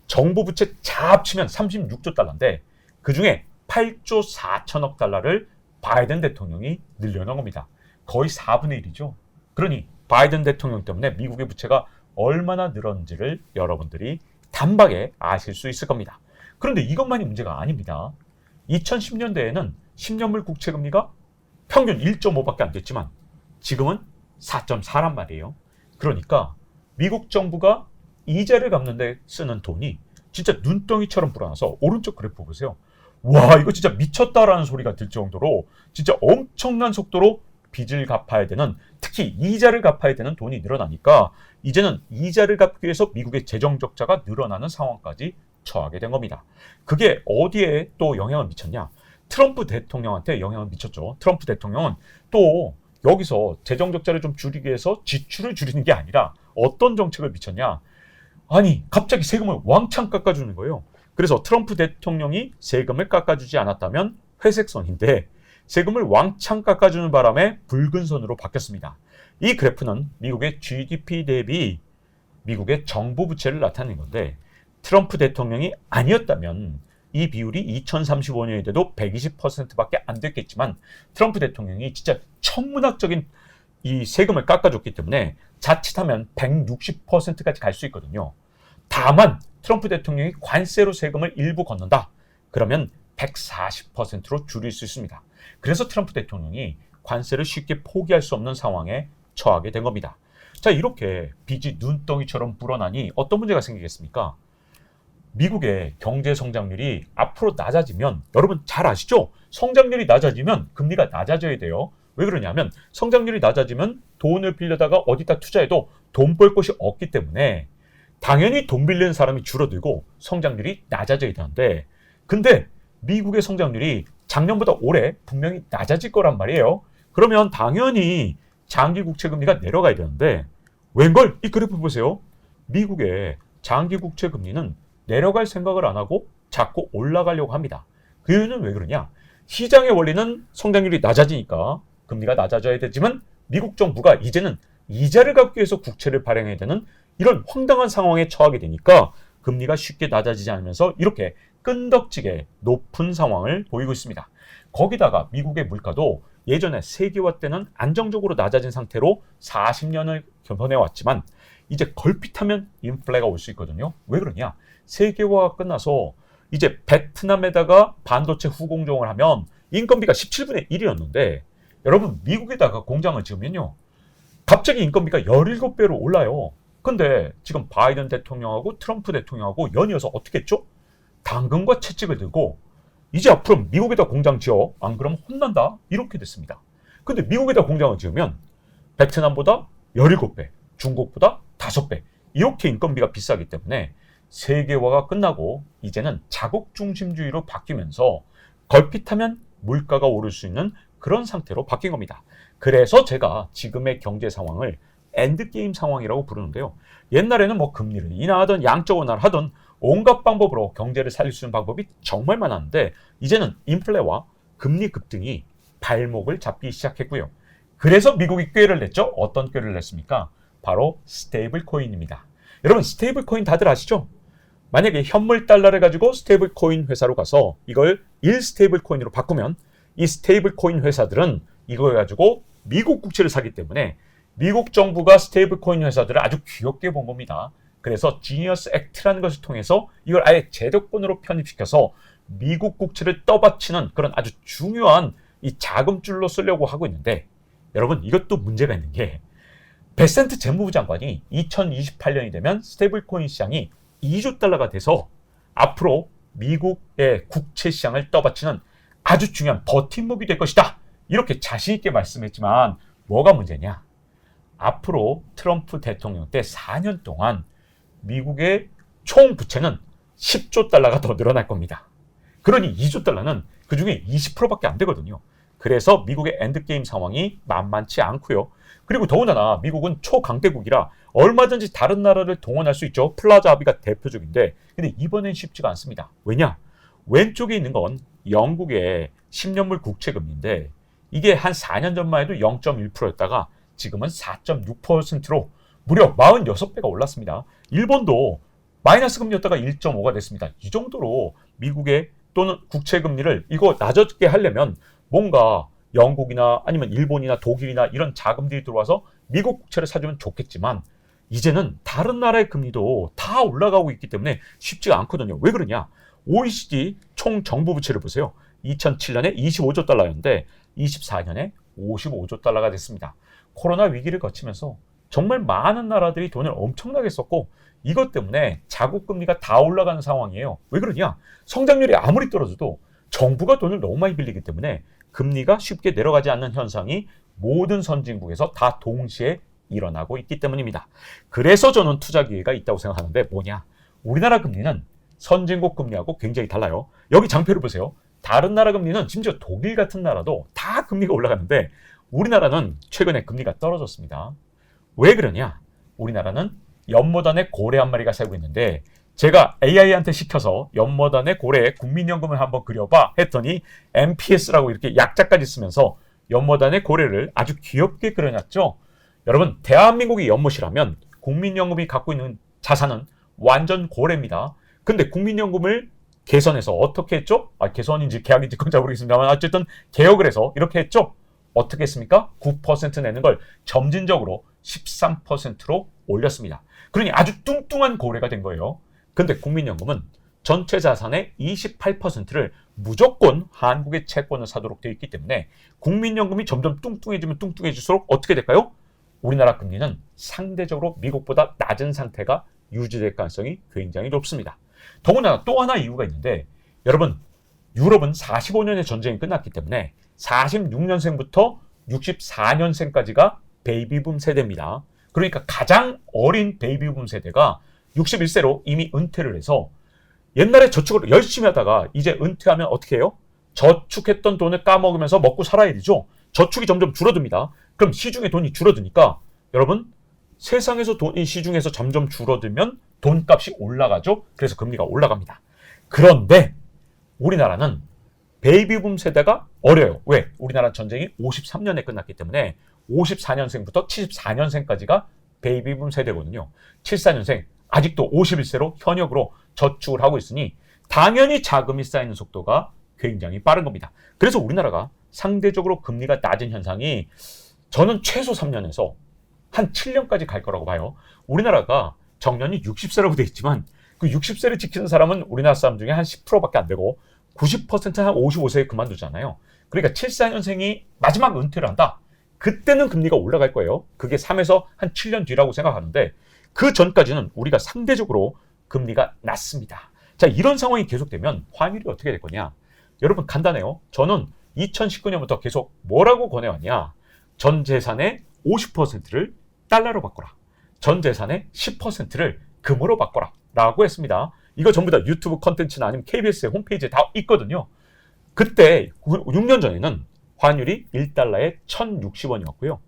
정부 부채 다 합치면 36조 달러인데 그중에 8조 4천억 달러를 바이든 대통령이 늘려놓은 겁니다. 거의 4분의 1이죠. 그러니 바이든 대통령 때문에 미국의 부채가 얼마나 늘었는지를 여러분들이 단박에 아실 수 있을 겁니다. 그런데 이것만이 문제가 아닙니다. 2010년대에는 10년물 국채 금리가 평균 1.5밖에 안 됐지만 지금은 4.4란 말이에요. 그러니까 미국 정부가 이자를 갚는 데 쓰는 돈이 진짜 눈덩이처럼 불어나서 오른쪽 그래프 보세요. 와, 이거 진짜 미쳤다라는 소리가 들 정도로 진짜 엄청난 속도로 빚을 갚아야 되는, 특히 이자를 갚아야 되는 돈이 늘어나니까 이제는 이자를 갚기 위해서 미국의 재정 적자가 늘어나는 상황까지 처하게 된 겁니다. 그게 어디에 또 영향을 미쳤냐? 트럼프 대통령한테 영향을 미쳤죠. 트럼프 대통령은 또 여기서 재정 적자를 좀 줄이기 위해서 지출을 줄이는 게 아니라 어떤 정책을 미쳤냐? 아니, 갑자기 세금을 왕창 깎아주는 거예요. 그래서 트럼프 대통령이 세금을 깎아주지 않았다면 회색선인데 세금을 왕창 깎아주는 바람에 붉은 선으로 바뀌었습니다. 이 그래프는 미국의 GDP 대비 미국의 정부 부채를 나타내는 건데 트럼프 대통령이 아니었다면 이 비율이 2035년이 돼도 120%밖에 안 됐겠지만 트럼프 대통령이 진짜 천문학적인 이 세금을 깎아줬기 때문에 자칫하면 160%까지 갈 수 있거든요. 다만 트럼프 대통령이 관세로 세금을 일부 걷는다. 그러면 140%로 줄일 수 있습니다. 그래서 트럼프 대통령이 관세를 쉽게 포기할 수 없는 상황에 처하게 된 겁니다. 자, 이렇게 빚이 눈덩이처럼 불어나니 어떤 문제가 생기겠습니까? 미국의 경제 성장률이 앞으로 낮아지면 여러분 잘 아시죠? 성장률이 낮아지면 금리가 낮아져야 돼요. 왜 그러냐면 성장률이 낮아지면 돈을 빌려다가 어디다 투자해도 돈 벌 곳이 없기 때문에 당연히 돈 빌리는 사람이 줄어들고 성장률이 낮아져야 되는데 근데 미국의 성장률이 작년보다 올해 분명히 낮아질 거란 말이에요. 그러면 당연히 장기 국채 금리가 내려가야 되는데 웬걸? 이 그래프 보세요. 미국의 장기 국채 금리는 내려갈 생각을 안 하고 자꾸 올라가려고 합니다. 그 이유는 왜 그러냐? 시장의 원리는 성장률이 낮아지니까 금리가 낮아져야 되지만 미국 정부가 이제는 이자를 갚기 위해서 국채를 발행해야 되는 이런 황당한 상황에 처하게 되니까 금리가 쉽게 낮아지지 않으면서 이렇게 끈덕지게 높은 상황을 보이고 있습니다. 거기다가 미국의 물가도 예전에 세계화 때는 안정적으로 낮아진 상태로 40년을 보내왔지만 이제 걸핏하면 인플레가 올 수 있거든요. 왜 그러냐? 세계화가 끝나서 이제 베트남에다가 반도체 후공정을 하면 인건비가 17분의 1이었는데 여러분 미국에다가 공장을 지으면요. 갑자기 인건비가 17배로 올라요. 근데 지금 바이든 대통령하고 트럼프 대통령하고 연이어서 어떻게 했죠? 당근과 채찍을 들고 이제 앞으로 미국에다 공장 지어 안 그러면 혼난다 이렇게 됐습니다. 근데 미국에다 공장을 지으면 베트남보다 17배, 중국보다 5배 이렇게 인건비가 비싸기 때문에 세계화가 끝나고 이제는 자국 중심주의로 바뀌면서 걸핏하면 물가가 오를 수 있는 그런 상태로 바뀐 겁니다. 그래서 제가 지금의 경제 상황을 엔드게임 상황이라고 부르는데요. 옛날에는 뭐 금리를 인하하든 양적 완화를 하든 온갖 방법으로 경제를 살릴 수 있는 방법이 정말 많았는데 이제는 인플레와 금리 급등이 발목을 잡기 시작했고요. 그래서 미국이 꾀를 냈죠. 어떤 꾀를 냈습니까? 바로 스테이블 코인입니다. 여러분 스테이블 코인 다들 아시죠? 만약에 현물 달러를 가지고 스테이블 코인 회사로 가서 이걸 1스테이블 코인으로 바꾸면 이 스테이블 코인 회사들은 이걸 가지고 미국 국채를 사기 때문에 미국 정부가 스테이블 코인 회사들을 아주 귀엽게 본 겁니다. 그래서 지니어스 액트라는 것을 통해서 이걸 아예 제도권으로 편입시켜서 미국 국채를 떠받치는 그런 아주 중요한 이 자금줄로 쓰려고 하고 있는데 여러분 이것도 문제가 있는 게 베센트 재무부 장관이 2028년이 되면 스테이블 코인 시장이 2조 달러가 돼서 앞으로 미국의 국채 시장을 떠받치는 아주 중요한 버팀목이 될 것이다. 이렇게 자신 있게 말씀했지만 뭐가 문제냐? 앞으로 트럼프 대통령 때 4년 동안 미국의 총 부채는 10조 달러가 더 늘어날 겁니다. 그러니 2조 달러는 그중에 20%밖에 안 되거든요. 그래서 미국의 엔드게임 상황이 만만치 않고요. 그리고 더군다나 미국은 초강대국이라 얼마든지 다른 나라를 동원할 수 있죠. 플라자 합의가 대표적인데 근데 이번엔 쉽지가 않습니다. 왜냐? 왼쪽에 있는 건 영국의 10년물 국채금리인데 이게 한 4년 전만 해도 0.1%였다가 지금은 4.6%로 무려 46배가 올랐습니다. 일본도 마이너스 금리였다가 1.5가 됐습니다. 이 정도로 미국의 또는 국채금리를 이거 낮게 하려면 뭔가 영국이나 아니면 일본이나 독일이나 이런 자금들이 들어와서 미국 국채를 사주면 좋겠지만 이제는 다른 나라의 금리도 다 올라가고 있기 때문에 쉽지가 않거든요. 왜 그러냐? OECD 총 정부 부채를 보세요. 2007년에 25조 달러였는데 24년에 55조 달러가 됐습니다. 코로나 위기를 거치면서 정말 많은 나라들이 돈을 엄청나게 썼고 이것 때문에 자국 금리가 다 올라가는 상황이에요. 왜 그러냐? 성장률이 아무리 떨어져도 정부가 돈을 너무 많이 빌리기 때문에 금리가 쉽게 내려가지 않는 현상이 모든 선진국에서 다 동시에 일어나고 있기 때문입니다. 그래서 저는 투자 기회가 있다고 생각하는데 뭐냐? 우리나라 금리는 선진국 금리하고 굉장히 달라요. 여기 장표를 보세요. 다른 나라 금리는 심지어 독일 같은 나라도 다 금리가 올라가는데 우리나라는 최근에 금리가 떨어졌습니다. 왜 그러냐? 우리나라는 연못안에 고래 한 마리가 살고 있는데 제가 AI한테 시켜서 연못안에 고래의 국민연금을 한번 그려봐 했더니 MPS라고 이렇게 약자까지 쓰면서 연못안에 고래를 아주 귀엽게 그려놨죠. 여러분 대한민국이 연못이라면 국민연금이 갖고 있는 자산은 완전 고래입니다. 근데 국민연금을 개선해서 어떻게 했죠? 개선인지 계약인지 그건 잘 모르겠습니다만 어쨌든 개혁을 해서 이렇게 했죠. 어떻게 했습니까? 9% 내는 걸 점진적으로 13%로 올렸습니다. 그러니 아주 뚱뚱한 고래가 된 거예요. 근데 국민연금은 전체 자산의 28%를 무조건 한국의 채권을 사도록 되어 있기 때문에 국민연금이 점점 뚱뚱해지면 뚱뚱해질수록 어떻게 될까요? 우리나라 금리는 상대적으로 미국보다 낮은 상태가 유지될 가능성이 굉장히 높습니다. 더구나 또 하나 이유가 있는데 여러분 유럽은 45년의 전쟁이 끝났기 때문에 46년생부터 64년생까지가 베이비붐 세대입니다. 그러니까 가장 어린 베이비붐 세대가 61세로 이미 은퇴를 해서 옛날에 저축을 열심히 하다가 이제 은퇴하면 어떻게 해요? 저축했던 돈을 까먹으면서 먹고 살아야 되죠. 저축이 점점 줄어듭니다. 그럼 시중에 돈이 줄어드니까 여러분 세상에서 돈이 시중에서 점점 줄어들면 돈값이 올라가죠. 그래서 금리가 올라갑니다. 그런데 우리나라는 베이비붐 세대가 어려요. 왜? 우리나라 전쟁이 53년에 끝났기 때문에 54년생부터 74년생까지가 베이비붐 세대거든요. 74년생 아직도 51세로 현역으로 저축을 하고 있으니 당연히 자금이 쌓이는 속도가 굉장히 빠른 겁니다. 그래서 우리나라가 상대적으로 금리가 낮은 현상이 저는 최소 3년에서 한 7년까지 갈 거라고 봐요. 우리나라가 정년이 60세라고 돼 있지만 그 60세를 지키는 사람은 우리나라 사람 중에 한 10%밖에 안 되고 90%는 한 55세에 그만두잖아요. 그러니까 74년생이 마지막 은퇴를 한다. 그때는 금리가 올라갈 거예요. 그게 3에서 한 7년 뒤라고 생각하는데 그 전까지는 우리가 상대적으로 금리가 낮습니다. 자, 이런 상황이 계속되면 환율이 어떻게 될 거냐? 여러분 간단해요. 저는 2019년부터 계속 뭐라고 권해왔냐? 전 재산의 50%를 달러로 바꿔라. 전 재산의 10%를 금으로 바꿔라. 라고 했습니다. 이거 전부 다 유튜브 컨텐츠나 아니면 KBS의 홈페이지에 다 있거든요. 그때 6년 전에는 환율이 1달러에 1,060원이었고요.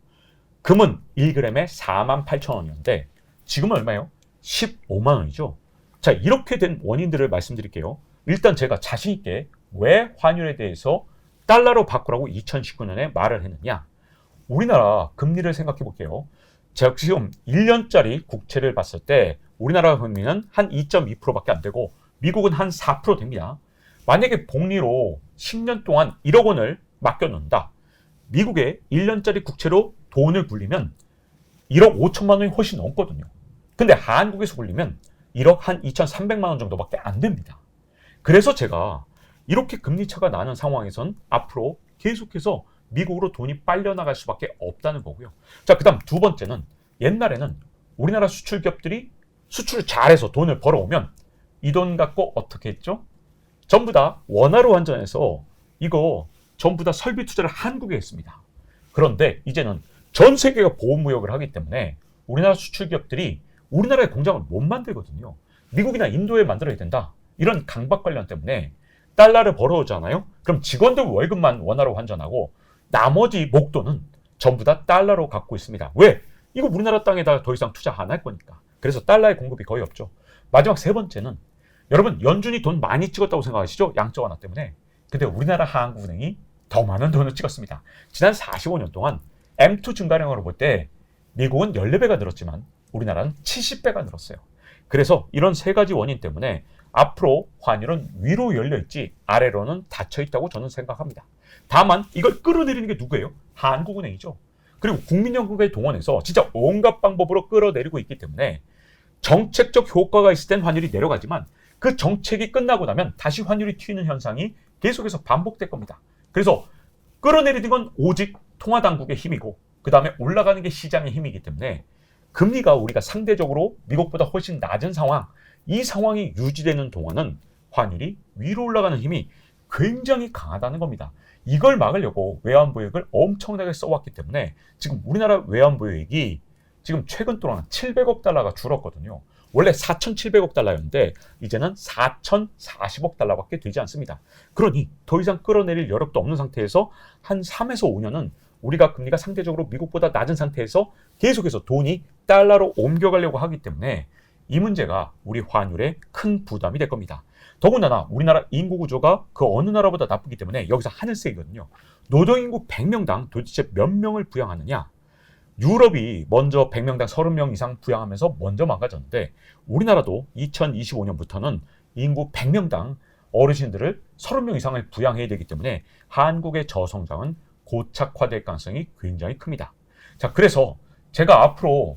금은 1g에 48,000원이었는데 지금은 얼마예요? 15만 원이죠. 자, 이렇게 된 원인들을 말씀드릴게요. 일단 제가 자신 있게 왜 환율에 대해서 달러로 바꾸라고 2019년에 말을 했느냐. 우리나라 금리를 생각해 볼게요. 제가 지금 1년짜리 국채를 봤을 때 우리나라 금리는 한 2.2%밖에 안 되고 미국은 한 4% 됩니다. 만약에 복리로 10년 동안 1억 원을 맡겨놓는다. 미국의 1년짜리 국채로 돈을 굴리면 1억 5천만 원이 훨씬 넘거든요. 근데 한국에서 굴리면 1억 한 2,300만 원 정도밖에 안 됩니다. 그래서 제가 이렇게 금리차가 나는 상황에선 앞으로 계속해서 미국으로 돈이 빨려나갈 수밖에 없다는 거고요. 자, 그 다음 두 번째는 옛날에는 우리나라 수출 기업들이 수출을 잘해서 돈을 벌어오면 이 돈 갖고 어떻게 했죠? 전부 다 원화로 환전해서 이거 전부 다 설비 투자를 한국에 했습니다. 그런데 이제는 전 세계가 보호무역을 하기 때문에 우리나라 수출 기업들이 우리나라의 공장을 못 만들거든요. 미국이나 인도에 만들어야 된다. 이런 강박 관련 때문에 달러를 벌어오잖아요. 그럼 직원들 월급만 원화로 환전하고 나머지 목돈은 전부 다 달러로 갖고 있습니다. 왜? 이거 우리나라 땅에다 더 이상 투자 안 할 거니까. 그래서 달러의 공급이 거의 없죠. 마지막 세 번째는 여러분 연준이 돈 많이 찍었다고 생각하시죠? 양적 완화 때문에. 근데 우리나라 한국은행이 더 많은 돈을 찍었습니다. 지난 45년 동안 M2 증가량으로 볼 때 미국은 14배가 늘었지만 우리나라는 70배가 늘었어요. 그래서 이런 세 가지 원인 때문에 앞으로 환율은 위로 열려있지 아래로는 닫혀있다고 저는 생각합니다. 다만 이걸 끌어내리는 게 누구예요? 한국은행이죠. 그리고 국민연금까지 동원해서 진짜 온갖 방법으로 끌어내리고 있기 때문에 정책적 효과가 있을 땐 환율이 내려가지만 그 정책이 끝나고 나면 다시 환율이 튀는 현상이 계속해서 반복될 겁니다. 그래서 끌어내리는 건 오직 통화당국의 힘이고 그 다음에 올라가는 게 시장의 힘이기 때문에 금리가 우리가 상대적으로 미국보다 훨씬 낮은 상황, 이 상황이 유지되는 동안은 환율이 위로 올라가는 힘이 굉장히 강하다는 겁니다. 이걸 막으려고 외환보유액을 엄청나게 써왔기 때문에 지금 우리나라 외환보유액이 지금 최근 동안 700억 달러가 줄었거든요. 원래 4,700억 달러였는데 이제는 4,040억 달러밖에 되지 않습니다. 그러니 더 이상 끌어내릴 여력도 없는 상태에서 한 3에서 5년은 우리가 금리가 상대적으로 미국보다 낮은 상태에서 계속해서 돈이 달러로 옮겨가려고 하기 때문에 이 문제가 우리 환율에 큰 부담이 될 겁니다. 더군다나 우리나라 인구 구조가 그 어느 나라보다 나쁘기 때문에 여기서 하늘색이거든요. 노동인구 100명당 도대체 몇 명을 부양하느냐? 유럽이 먼저 100명당 30명 이상 부양하면서 먼저 망가졌는데 우리나라도 2025년부터는 인구 100명당 어르신들을 30명 이상을 부양해야 되기 때문에 한국의 저성장은 고착화될 가능성이 굉장히 큽니다. 자, 그래서 제가 앞으로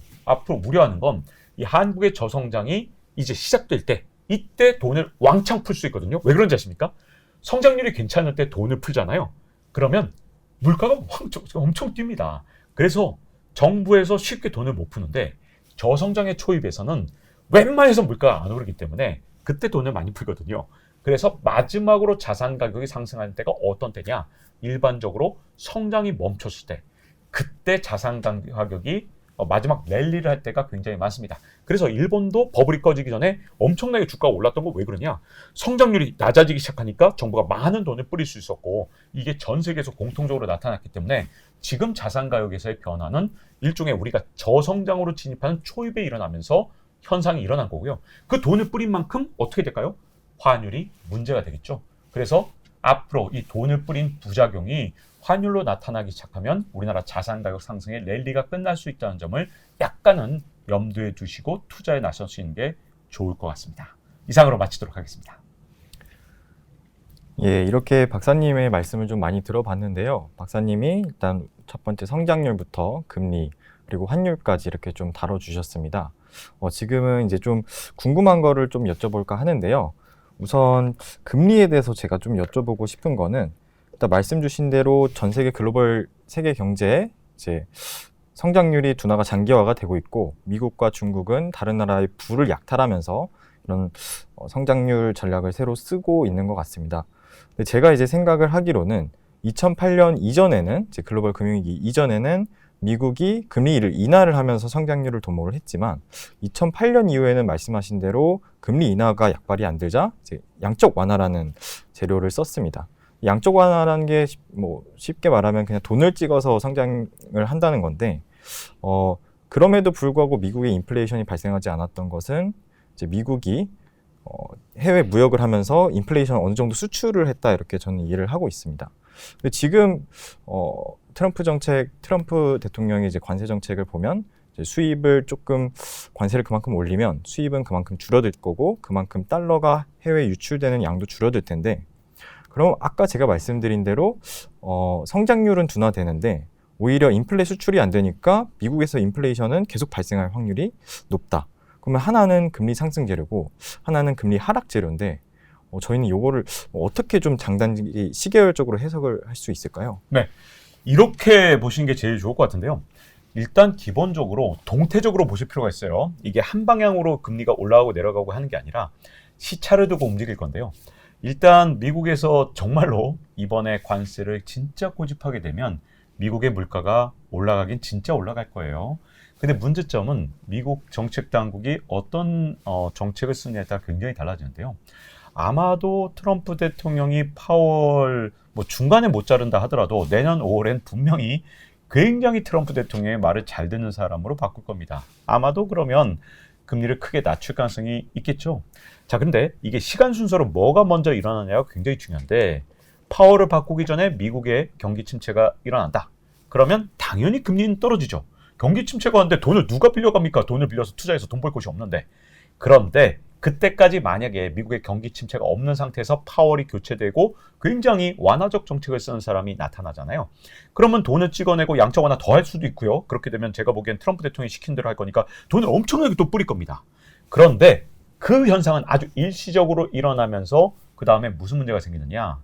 우려하는 건 이 한국의 저성장이 이제 시작될 때 이때 돈을 왕창 풀 수 있거든요. 왜 그런지 아십니까? 성장률이 괜찮을 때 돈을 풀잖아요. 그러면 물가가 엄청 뜁니다. 그래서 정부에서 쉽게 돈을 못 푸는데 저성장의 초입에서는 웬만해서 물가가 안 오르기 때문에 그때 돈을 많이 풀거든요. 그래서 마지막으로 자산 가격이 상승하는 때가 어떤 때냐? 일반적으로 성장이 멈췄을 때 그때 자산 가격이 마지막 랠리를 할 때가 굉장히 많습니다. 그래서 일본도 버블이 꺼지기 전에 엄청나게 주가가 올랐던 거 왜 그러냐? 성장률이 낮아지기 시작하니까 정부가 많은 돈을 뿌릴 수 있었고 이게 전 세계에서 공통적으로 나타났기 때문에 지금 자산 가격에서의 변화는 일종의 우리가 저성장으로 진입하는 초입에 일어나면서 현상이 일어난 거고요. 그 돈을 뿌린 만큼 어떻게 될까요? 환율이 문제가 되겠죠. 그래서 앞으로 이 돈을 뿌린 부작용이 환율로 나타나기 시작하면 우리나라 자산 가격 상승의 랠리가 끝날 수 있다는 점을 약간은 염두에 두시고 투자에 나서시는 게 좋을 것 같습니다. 이상으로 마치도록 하겠습니다. 예, 이렇게 박사님의 말씀을 좀 많이 들어봤는데요. 박사님이 일단 첫 번째 성장률부터 금리 그리고 환율까지 이렇게 좀 다뤄주셨습니다. 지금은 이제 좀 궁금한 거를 좀 여쭤볼까 하는데요. 우선 금리에 대해서 제가 좀 여쭤보고 싶은 거는 일단 말씀 주신 대로 전 세계 글로벌 세계 경제에 이제 성장률이 둔화가 장기화가 되고 있고 미국과 중국은 다른 나라의 부를 약탈하면서 이런 성장률 전략을 새로 쓰고 있는 것 같습니다. 근데 제가 이제 생각을 하기로는 2008년 이전에는 이제 글로벌 금융위기 이전에는 미국이 금리를 인하를 하면서 성장률을 도모를 했지만 2008년 이후에는 말씀하신 대로 금리 인하가 약발이 안 되자 이제 양적 완화라는 재료를 썼습니다. 양적 완화라는 게 뭐 쉽게 말하면 그냥 돈을 찍어서 성장을 한다는 건데 그럼에도 불구하고 미국의 인플레이션이 발생하지 않았던 것은 이제 미국이 해외 무역을 하면서 인플레이션 어느 정도 수출을 했다 이렇게 저는 이해를 하고 있습니다. 근데 지금 트럼프 대통령의 이제 관세 정책을 보면 이제 수입을 조금 관세를 그만큼 올리면 수입은 그만큼 줄어들 거고 그만큼 달러가 해외 유출되는 양도 줄어들 텐데 그럼 아까 제가 말씀드린 대로 성장률은 둔화되는데 오히려 인플레 수출이 안 되니까 미국에서 인플레이션은 계속 발생할 확률이 높다. 그러면 하나는 금리 상승 재료고 하나는 금리 하락 재료인데 저희는 이거를 어떻게 좀 장단기 시계열적으로 해석을 할 수 있을까요? 네, 이렇게 보시는 게 제일 좋을 것 같은데요. 일단 기본적으로 동태적으로 보실 필요가 있어요. 이게 한 방향으로 금리가 올라가고 내려가고 하는 게 아니라 시차를 두고 움직일 건데요. 일단 미국에서 정말로 이번에 관세를 진짜 고집하게 되면 미국의 물가가 올라가긴 진짜 올라갈 거예요. 근데 문제점은 미국 정책 당국이 어떤 정책을 쓰느냐에 따라 굉장히 달라지는데요. 아마도 트럼프 대통령이 파월 뭐 중간에 못 자른다 하더라도 내년 5월엔 분명히 굉장히 트럼프 대통령의 말을 잘 듣는 사람으로 바꿀 겁니다. 아마도 그러면 금리를 크게 낮출 가능성이 있겠죠. 자, 근데 이게 시간 순서로 뭐가 먼저 일어나냐가 굉장히 중요한데 파월을 바꾸기 전에 미국의 경기 침체가 일어난다. 그러면 당연히 금리는 떨어지죠. 경기 침체가 왔는데 돈을 누가 빌려갑니까? 돈을 빌려서 투자해서 돈 벌 곳이 없는데. 그런데 그때까지 만약에 미국의 경기 침체가 없는 상태에서 파월이 교체되고 굉장히 완화적 정책을 쓰는 사람이 나타나잖아요. 그러면 돈을 찍어내고 양적 완화 더 할 수도 있고요. 그렇게 되면 제가 보기엔 트럼프 대통령이 시킨 대로 할 거니까 돈을 엄청나게 또 뿌릴 겁니다. 그런데 그 현상은 아주 일시적으로 일어나면서 그 다음에 무슨 문제가 생기느냐.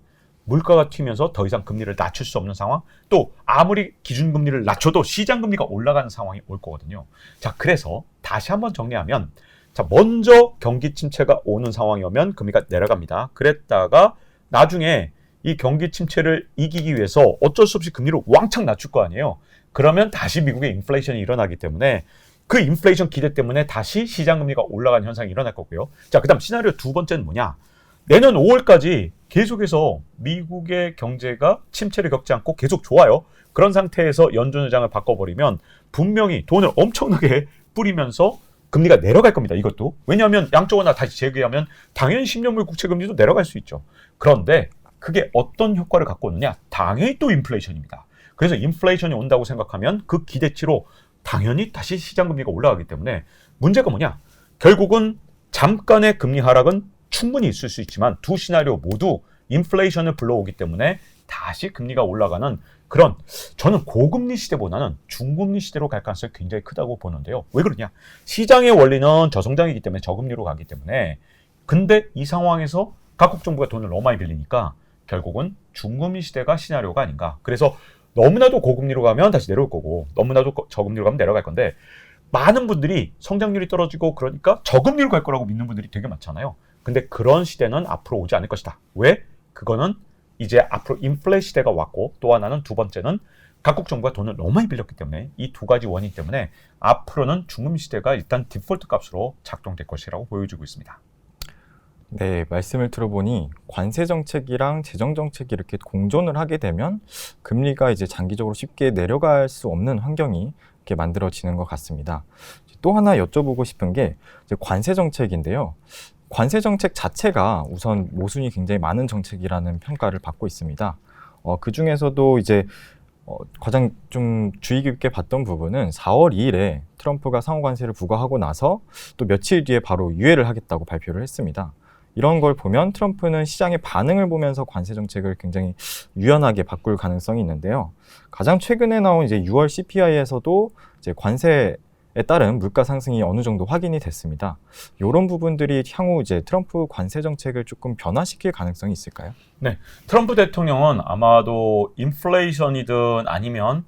물가가 튀면서 더 이상 금리를 낮출 수 없는 상황, 또 아무리 기준금리를 낮춰도 시장금리가 올라가는 상황이 올 거거든요. 자, 그래서 다시 한번 정리하면 자, 먼저 경기 침체가 오는 상황이 오면 금리가 내려갑니다. 그랬다가 나중에 이 경기 침체를 이기기 위해서 어쩔 수 없이 금리를 왕창 낮출 거 아니에요. 그러면 다시 미국의 인플레이션이 일어나기 때문에 그 인플레이션 기대 때문에 다시 시장금리가 올라가는 현상이 일어날 거고요. 자, 그 다음 시나리오 두 번째는 뭐냐. 내년 5월까지 계속해서 미국의 경제가 침체를 겪지 않고 계속 좋아요. 그런 상태에서 연준 의장을 바꿔버리면 분명히 돈을 엄청나게 뿌리면서 금리가 내려갈 겁니다. 이것도. 왜냐하면 양적 완화 다시 재개하면 당연히 10년물 국채 금리도 내려갈 수 있죠. 그런데 그게 어떤 효과를 갖고 오느냐? 당연히 또 인플레이션입니다. 그래서 인플레이션이 온다고 생각하면 그 기대치로 당연히 다시 시장 금리가 올라가기 때문에 문제가 뭐냐? 결국은 잠깐의 금리 하락은 충분히 있을 수 있지만 두 시나리오 모두 인플레이션을 불러오기 때문에 다시 금리가 올라가는 그런 저는 고금리 시대보다는 중금리 시대로 갈 가능성이 굉장히 크다고 보는데요. 왜 그러냐? 시장의 원리는 저성장이기 때문에 저금리로 가기 때문에 근데 이 상황에서 각국 정부가 돈을 너무 많이 빌리니까 결국은 중금리 시대가 시나리오가 아닌가. 그래서 너무나도 고금리로 가면 다시 내려올 거고 너무나도 저금리로 가면 내려갈 건데 많은 분들이 성장률이 떨어지고 그러니까 저금리로 갈 거라고 믿는 분들이 되게 많잖아요. 근데 그런 시대는 앞으로 오지 않을 것이다. 왜? 그거는 이제 앞으로 인플레 시대가 왔고 또 하나는 두 번째는 각국 정부가 돈을 너무 많이 빌렸기 때문에 이 두 가지 원인 때문에 앞으로는 중금 시대가 일단 디폴트 값으로 작동될 것이라고 보여지고 있습니다. 네, 말씀을 들어보니 관세 정책이랑 재정 정책이 이렇게 공존을 하게 되면 금리가 이제 장기적으로 쉽게 내려갈 수 없는 환경이 이렇게 만들어지는 것 같습니다. 또 하나 여쭤보고 싶은 게 이제 관세 정책인데요. 관세 정책 자체가 우선 모순이 굉장히 많은 정책이라는 평가를 받고 있습니다. 그 중에서도 이제 가장 좀 주의 깊게 봤던 부분은 4월 2일에 트럼프가 상호관세를 부과하고 나서 또 며칠 뒤에 바로 유예를 하겠다고 발표를 했습니다. 이런 걸 보면 트럼프는 시장의 반응을 보면서 관세 정책을 굉장히 유연하게 바꿀 가능성이 있는데요. 가장 최근에 나온 이제 6월 CPI에서도 이제 관세에 따른 물가 상승이 어느 정도 확인이 됐습니다. 이런 부분들이 향후 이제 트럼프 관세 정책을 조금 변화시킬 가능성이 있을까요? 네, 트럼프 대통령은 아마도 인플레이션이든 아니면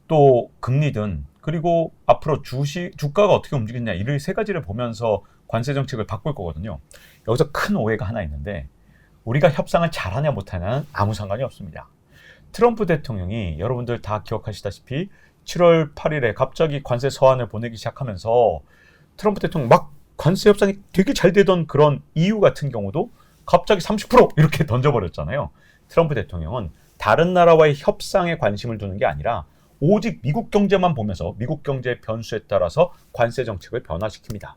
또 금리든 그리고 앞으로 주가가 어떻게 움직이냐 이 세 가지를 보면서 관세 정책을 바꿀 거거든요. 여기서 큰 오해가 하나 있는데 우리가 협상을 잘하냐 못하냐는 아무 상관이 없습니다. 트럼프 대통령이 여러분들 다 기억하시다시피 7월 8일에 갑자기 관세 서한을 보내기 시작하면서 트럼프 대통령 막 관세 협상이 되게 잘 되던 그런 EU 같은 경우도 갑자기 30% 이렇게 던져버렸잖아요. 트럼프 대통령은 다른 나라와의 협상에 관심을 두는 게 아니라 오직 미국 경제만 보면서 미국 경제의 변수에 따라서 관세 정책을 변화시킵니다.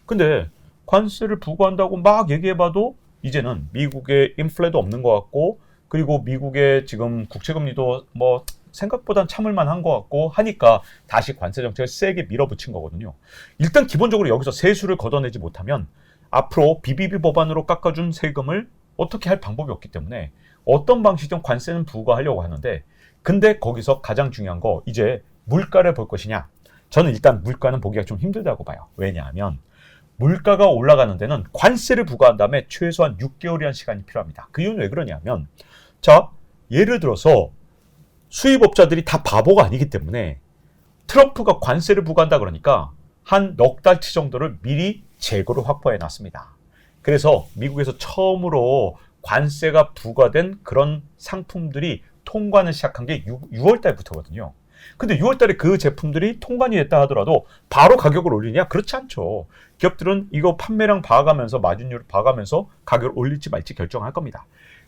근데 관세를 부과한다고 막 얘기해봐도 이제는 미국의 인플레도 없는 것 같고 그리고 미국의 지금 국채금리도 뭐 생각보단 참을만 한 것 같고 하니까 다시 관세 정책을 세게 밀어붙인 거거든요. 일단 기본적으로 여기서 세수를 걷어내지 못하면 앞으로 BBB 법안으로 깎아준 세금을 어떻게 할 방법이 없기 때문에 어떤 방식이든 관세는 부과하려고 하는데 근데 거기서 가장 중요한 거 이제 물가를 볼 것이냐. 저는 일단 물가는 보기가 좀 힘들다고 봐요. 왜냐하면 물가가 올라가는 데는 관세를 부과한 다음에 최소한 6개월이라는 시간이 필요합니다. 그 이유는 왜 그러냐면 자 예를 들어서 수입업자들이 다 바보가 아니기 때문에 트럼프가 관세를 부과한다 그러니까 한 넉 달치 정도를 미리 재고를 확보해 놨습니다. 그래서 미국에서 처음으로 관세가 부과된 그런 상품들이 통관을 시작한 게 6월 달부터거든요. 근데 6월 달에 그 제품들이 통관이 됐다 하더라도 바로 가격을 올리냐? 그렇지 않죠. 기업들은 이거 판매량 봐가면서 마진율 봐가면서 가격을 올릴지 말지 결정할 겁니다.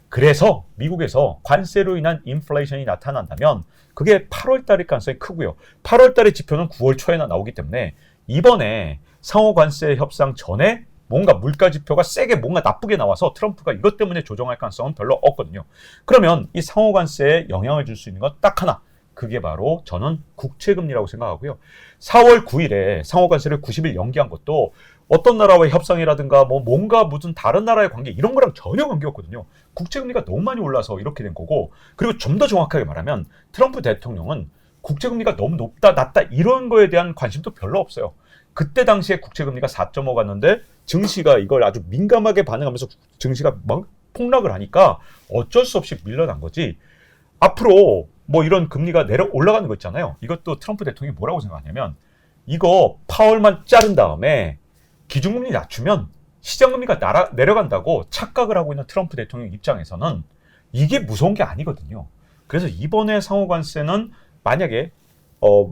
그래서 미국에서 관세로 인한 인플레이션이 나타난다면 그게 8월 달일 가능성이 크고요. 8월 달의 지표는 9월 초에나 나오기 때문에 이번에 상호 관세 협상 전에 뭔가 물가 지표가 세게 뭔가 나쁘게 나와서 트럼프가 이것 때문에 조정할 가능성은 별로 없거든요. 그러면 이 상호 관세에 영향을 줄 수 있는 건 딱 하나. 그게 바로 저는 국채금리라고 생각하고요. 4월 9일에 상호 관세를 90일 연기한 것도 어떤 나라와의 협상이라든가 뭔가 무슨 다른 나라의 관계 이런 거랑 전혀 관계없거든요. 국채금리가 너무 많이 올라서 이렇게 된 거고, 그리고 좀 더 정확하게 말하면 트럼프 대통령은 국채금리가 너무 높다 낮다 이런 거에 대한 관심도 별로 없어요. 그때 당시에 국채금리가 4.5 갔는데 증시가 이걸 아주 민감하게 반응하면서 증시가 막 폭락을 하니까 어쩔 수 없이 밀려난 거지. 앞으로 뭐 이런 금리가 올라가는 거 있잖아요. 이것도 트럼프 대통령이 뭐라고 생각하냐면 이거 파월만 자른 다음에 기준금리 낮추면 시장금리가 내려간다고 착각을 하고 있는 트럼프 대통령 입장에서는 이게 무서운 게 아니거든요. 그래서 이번에 상호관세는 만약에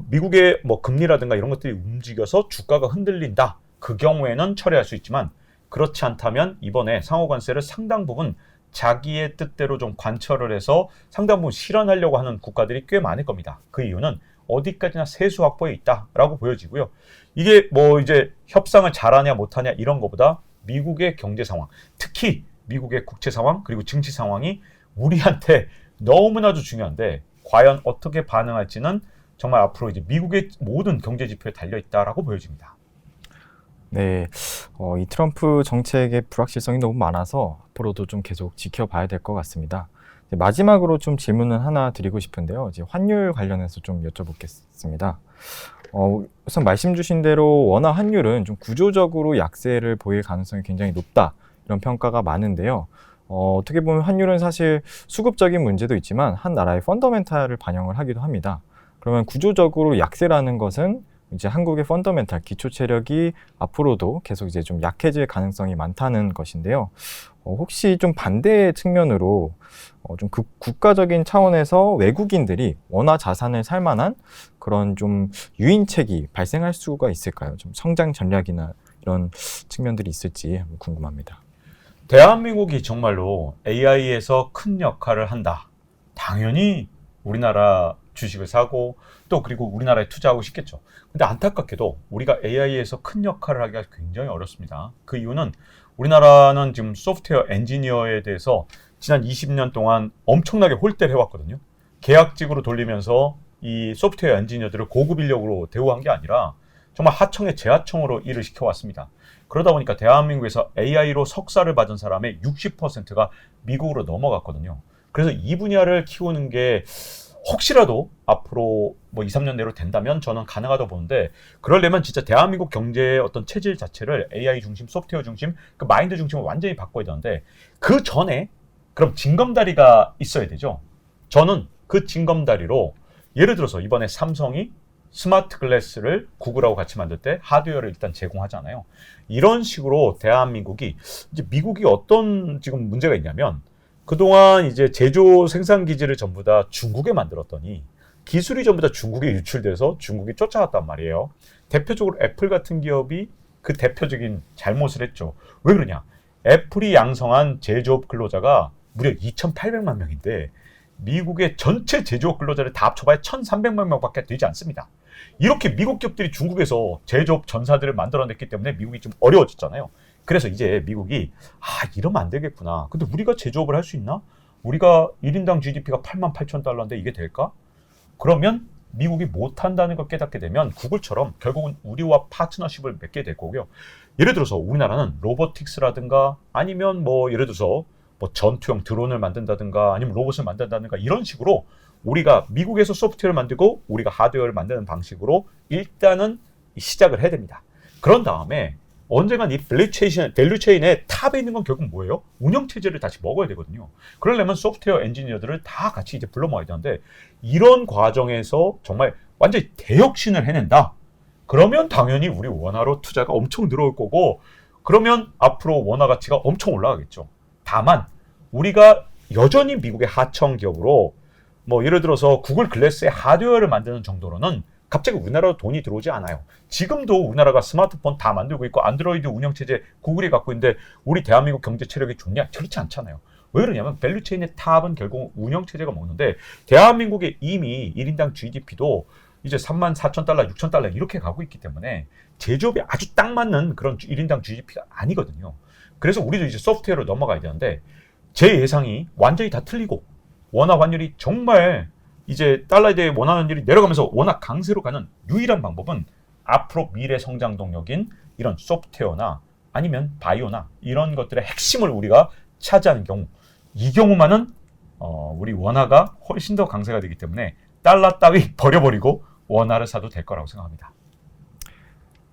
미국의 뭐 금리라든가 이런 것들이 움직여서 주가가 흔들린다. 그 경우에는 철회할 수 있지만 그렇지 않다면 이번에 상호관세를 상당 부분 자기의 뜻대로 좀 관철을 해서 상당 부분 실현하려고 하는 국가들이 꽤 많을 겁니다. 그 이유는 어디까지나 세수 확보에 있다라고 보여지고요. 이게 뭐 이제 협상을 잘하냐 못하냐 이런 것보다 미국의 경제 상황, 특히 미국의 국채 상황 그리고 증시 상황이 우리한테 너무나도 중요한데 과연 어떻게 반응할지는 정말 앞으로 이제 미국의 모든 경제 지표에 달려 있다라고 보여집니다. 네, 이 트럼프 정책의 불확실성이 너무 많아서 앞으로도 좀 계속 지켜봐야 될 것 같습니다. 이제 마지막으로 좀 질문을 하나 드리고 싶은데요. 이제 환율 관련해서 좀 여쭤보겠습니다. 우선 말씀 주신 대로 원화 환율은 좀 구조적으로 약세를 보일 가능성이 굉장히 높다. 이런 평가가 많은데요. 어떻게 보면 환율은 사실 수급적인 문제도 있지만 한 나라의 펀더멘탈을 반영을 하기도 합니다. 그러면 구조적으로 약세라는 것은 이제 한국의 펀더멘탈 기초 체력이 앞으로도 계속 이제 좀 약해질 가능성이 많다는 것인데요. 혹시 좀 반대 측면으로 좀 국가적인 차원에서 외국인들이 원화 자산을 살 만한 그런 좀 유인책이 발생할 수가 있을까요? 좀 성장 전략이나 이런 측면들이 있을지 한번 궁금합니다. 대한민국이 정말로 AI에서 큰 역할을 한다. 당연히 우리나라 주식을 사고 또 그리고 우리나라에 투자하고 싶겠죠. 근데 안타깝게도 우리가 AI에서 큰 역할을 하기가 굉장히 어렵습니다. 그 이유는 우리나라는 지금 소프트웨어 엔지니어에 대해서 지난 20년 동안 엄청나게 홀대를 해왔거든요. 계약직으로 돌리면서 이 소프트웨어 엔지니어들을 고급 인력으로 대우한 게 아니라 정말 하청의 재하청으로 일을 시켜왔습니다. 그러다 보니까 대한민국에서 AI로 석사를 받은 사람의 60%가 미국으로 넘어갔거든요. 그래서 이 분야를 키우는 게 혹시라도 앞으로 뭐 2, 3년 내로 된다면 저는 가능하다고 보는데, 그러려면 진짜 대한민국 경제의 어떤 체질 자체를 AI 중심, 소프트웨어 중심, 그 마인드 중심으로 완전히 바꿔야 되는데 그 전에 그럼 징검다리가 있어야 되죠. 저는 그 징검다리로 예를 들어서 이번에 삼성이 스마트 글래스를 구글하고 같이 만들 때 하드웨어를 일단 제공하잖아요. 이런 식으로 대한민국이 이제 미국이 어떤 지금 문제가 있냐면 그동안 이제 제조 생산 기지를 전부 다 중국에 만들었더니 기술이 전부 다 중국에 유출돼서 중국이 쫓아갔단 말이에요. 대표적으로 애플 같은 기업이 그 대표적인 잘못을 했죠. 왜 그러냐? 애플이 양성한 제조업 근로자가 무려 2,800만 명인데 미국의 전체 제조업 근로자를 다 합쳐봐야 1,300만 명밖에 되지 않습니다. 이렇게 미국 기업들이 중국에서 제조업 전사들을 만들어냈기 때문에 미국이 좀 어려워졌잖아요. 그래서 이제 미국이 이러면 안 되겠구나. 근데 우리가 제조업을 할 수 있나? 우리가 1인당 GDP가 88,000달러인데 이게 될까? 그러면 미국이 못한다는 걸 깨닫게 되면 구글처럼 결국은 우리와 파트너십을 맺게 될 거고요. 예를 들어서 우리나라는 로보틱스라든가 아니면 뭐 예를 들어서 뭐 전투용 드론을 만든다든가 아니면 로봇을 만든다든가 이런 식으로 우리가 미국에서 소프트웨어를 만들고 우리가 하드웨어를 만드는 방식으로 일단은 시작을 해야 됩니다. 그런 다음에 언젠간 이 밸류체인의 탑에 있는 건 결국 뭐예요? 운영체제를 다시 먹어야 되거든요. 그러려면 소프트웨어 엔지니어들을 다 같이 이제 불러 모아야 되는데 이런 과정에서 정말 완전히 대혁신을 해낸다. 그러면 당연히 우리 원화로 투자가 엄청 늘어올 거고 그러면 앞으로 원화 가치가 엄청 올라가겠죠. 다만 우리가 여전히 미국의 하청 기업으로 뭐 예를 들어서 구글 글래스의 하드웨어를 만드는 정도로는 갑자기 우리나라로 돈이 들어오지 않아요. 지금도 우리나라가 스마트폰 다 만들고 있고 안드로이드 운영체제 구글이 갖고 있는데 우리 대한민국 경제 체력이 좋냐? 그렇지 않잖아요. 왜 그러냐면 밸류체인의 탑은 결국 운영체제가 먹는데 대한민국의 이미 1인당 GDP도 이제 34,000달러, 6,000달러 이렇게 가고 있기 때문에 제조업이 아주 딱 맞는 그런 1인당 GDP가 아니거든요. 그래서 우리도 이제 소프트웨어로 넘어가야 되는데 제 예상이 완전히 다 틀리고 원화 환율이 정말 이제 달러에 대해 원화 환율이 내려가면서 워낙 강세로 가는 유일한 방법은 앞으로 미래 성장 동력인 이런 소프트웨어나 아니면 바이오나 이런 것들의 핵심을 우리가 차지하는 경우 이 경우만은 우리 원화가 훨씬 더 강세가 되기 때문에 달러 따위 버려버리고 원화를 사도 될 거라고 생각합니다.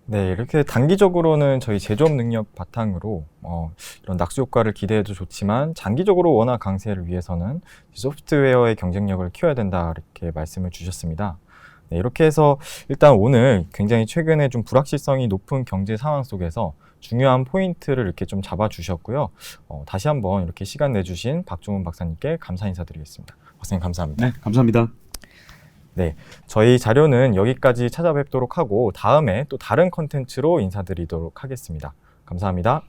네, 이렇게 단기적으로는 저희 제조업 능력 바탕으로 이런 낙수 효과를 기대해도 좋지만 장기적으로 원화 강세를 위해서는 소프트웨어의 경쟁력을 키워야 된다 이렇게 말씀을 주셨습니다. 네, 이렇게 해서 일단 오늘 굉장히 최근에 좀 불확실성이 높은 경제 상황 속에서 중요한 포인트를 이렇게 좀 잡아주셨고요. 다시 한번 이렇게 시간 내주신 박종훈 박사님께 감사 인사드리겠습니다. 박사님 감사합니다. 네, 감사합니다. 네, 저희 자료는 여기까지 찾아뵙도록 하고 다음에 또 다른 컨텐츠로 인사드리도록 하겠습니다. 감사합니다.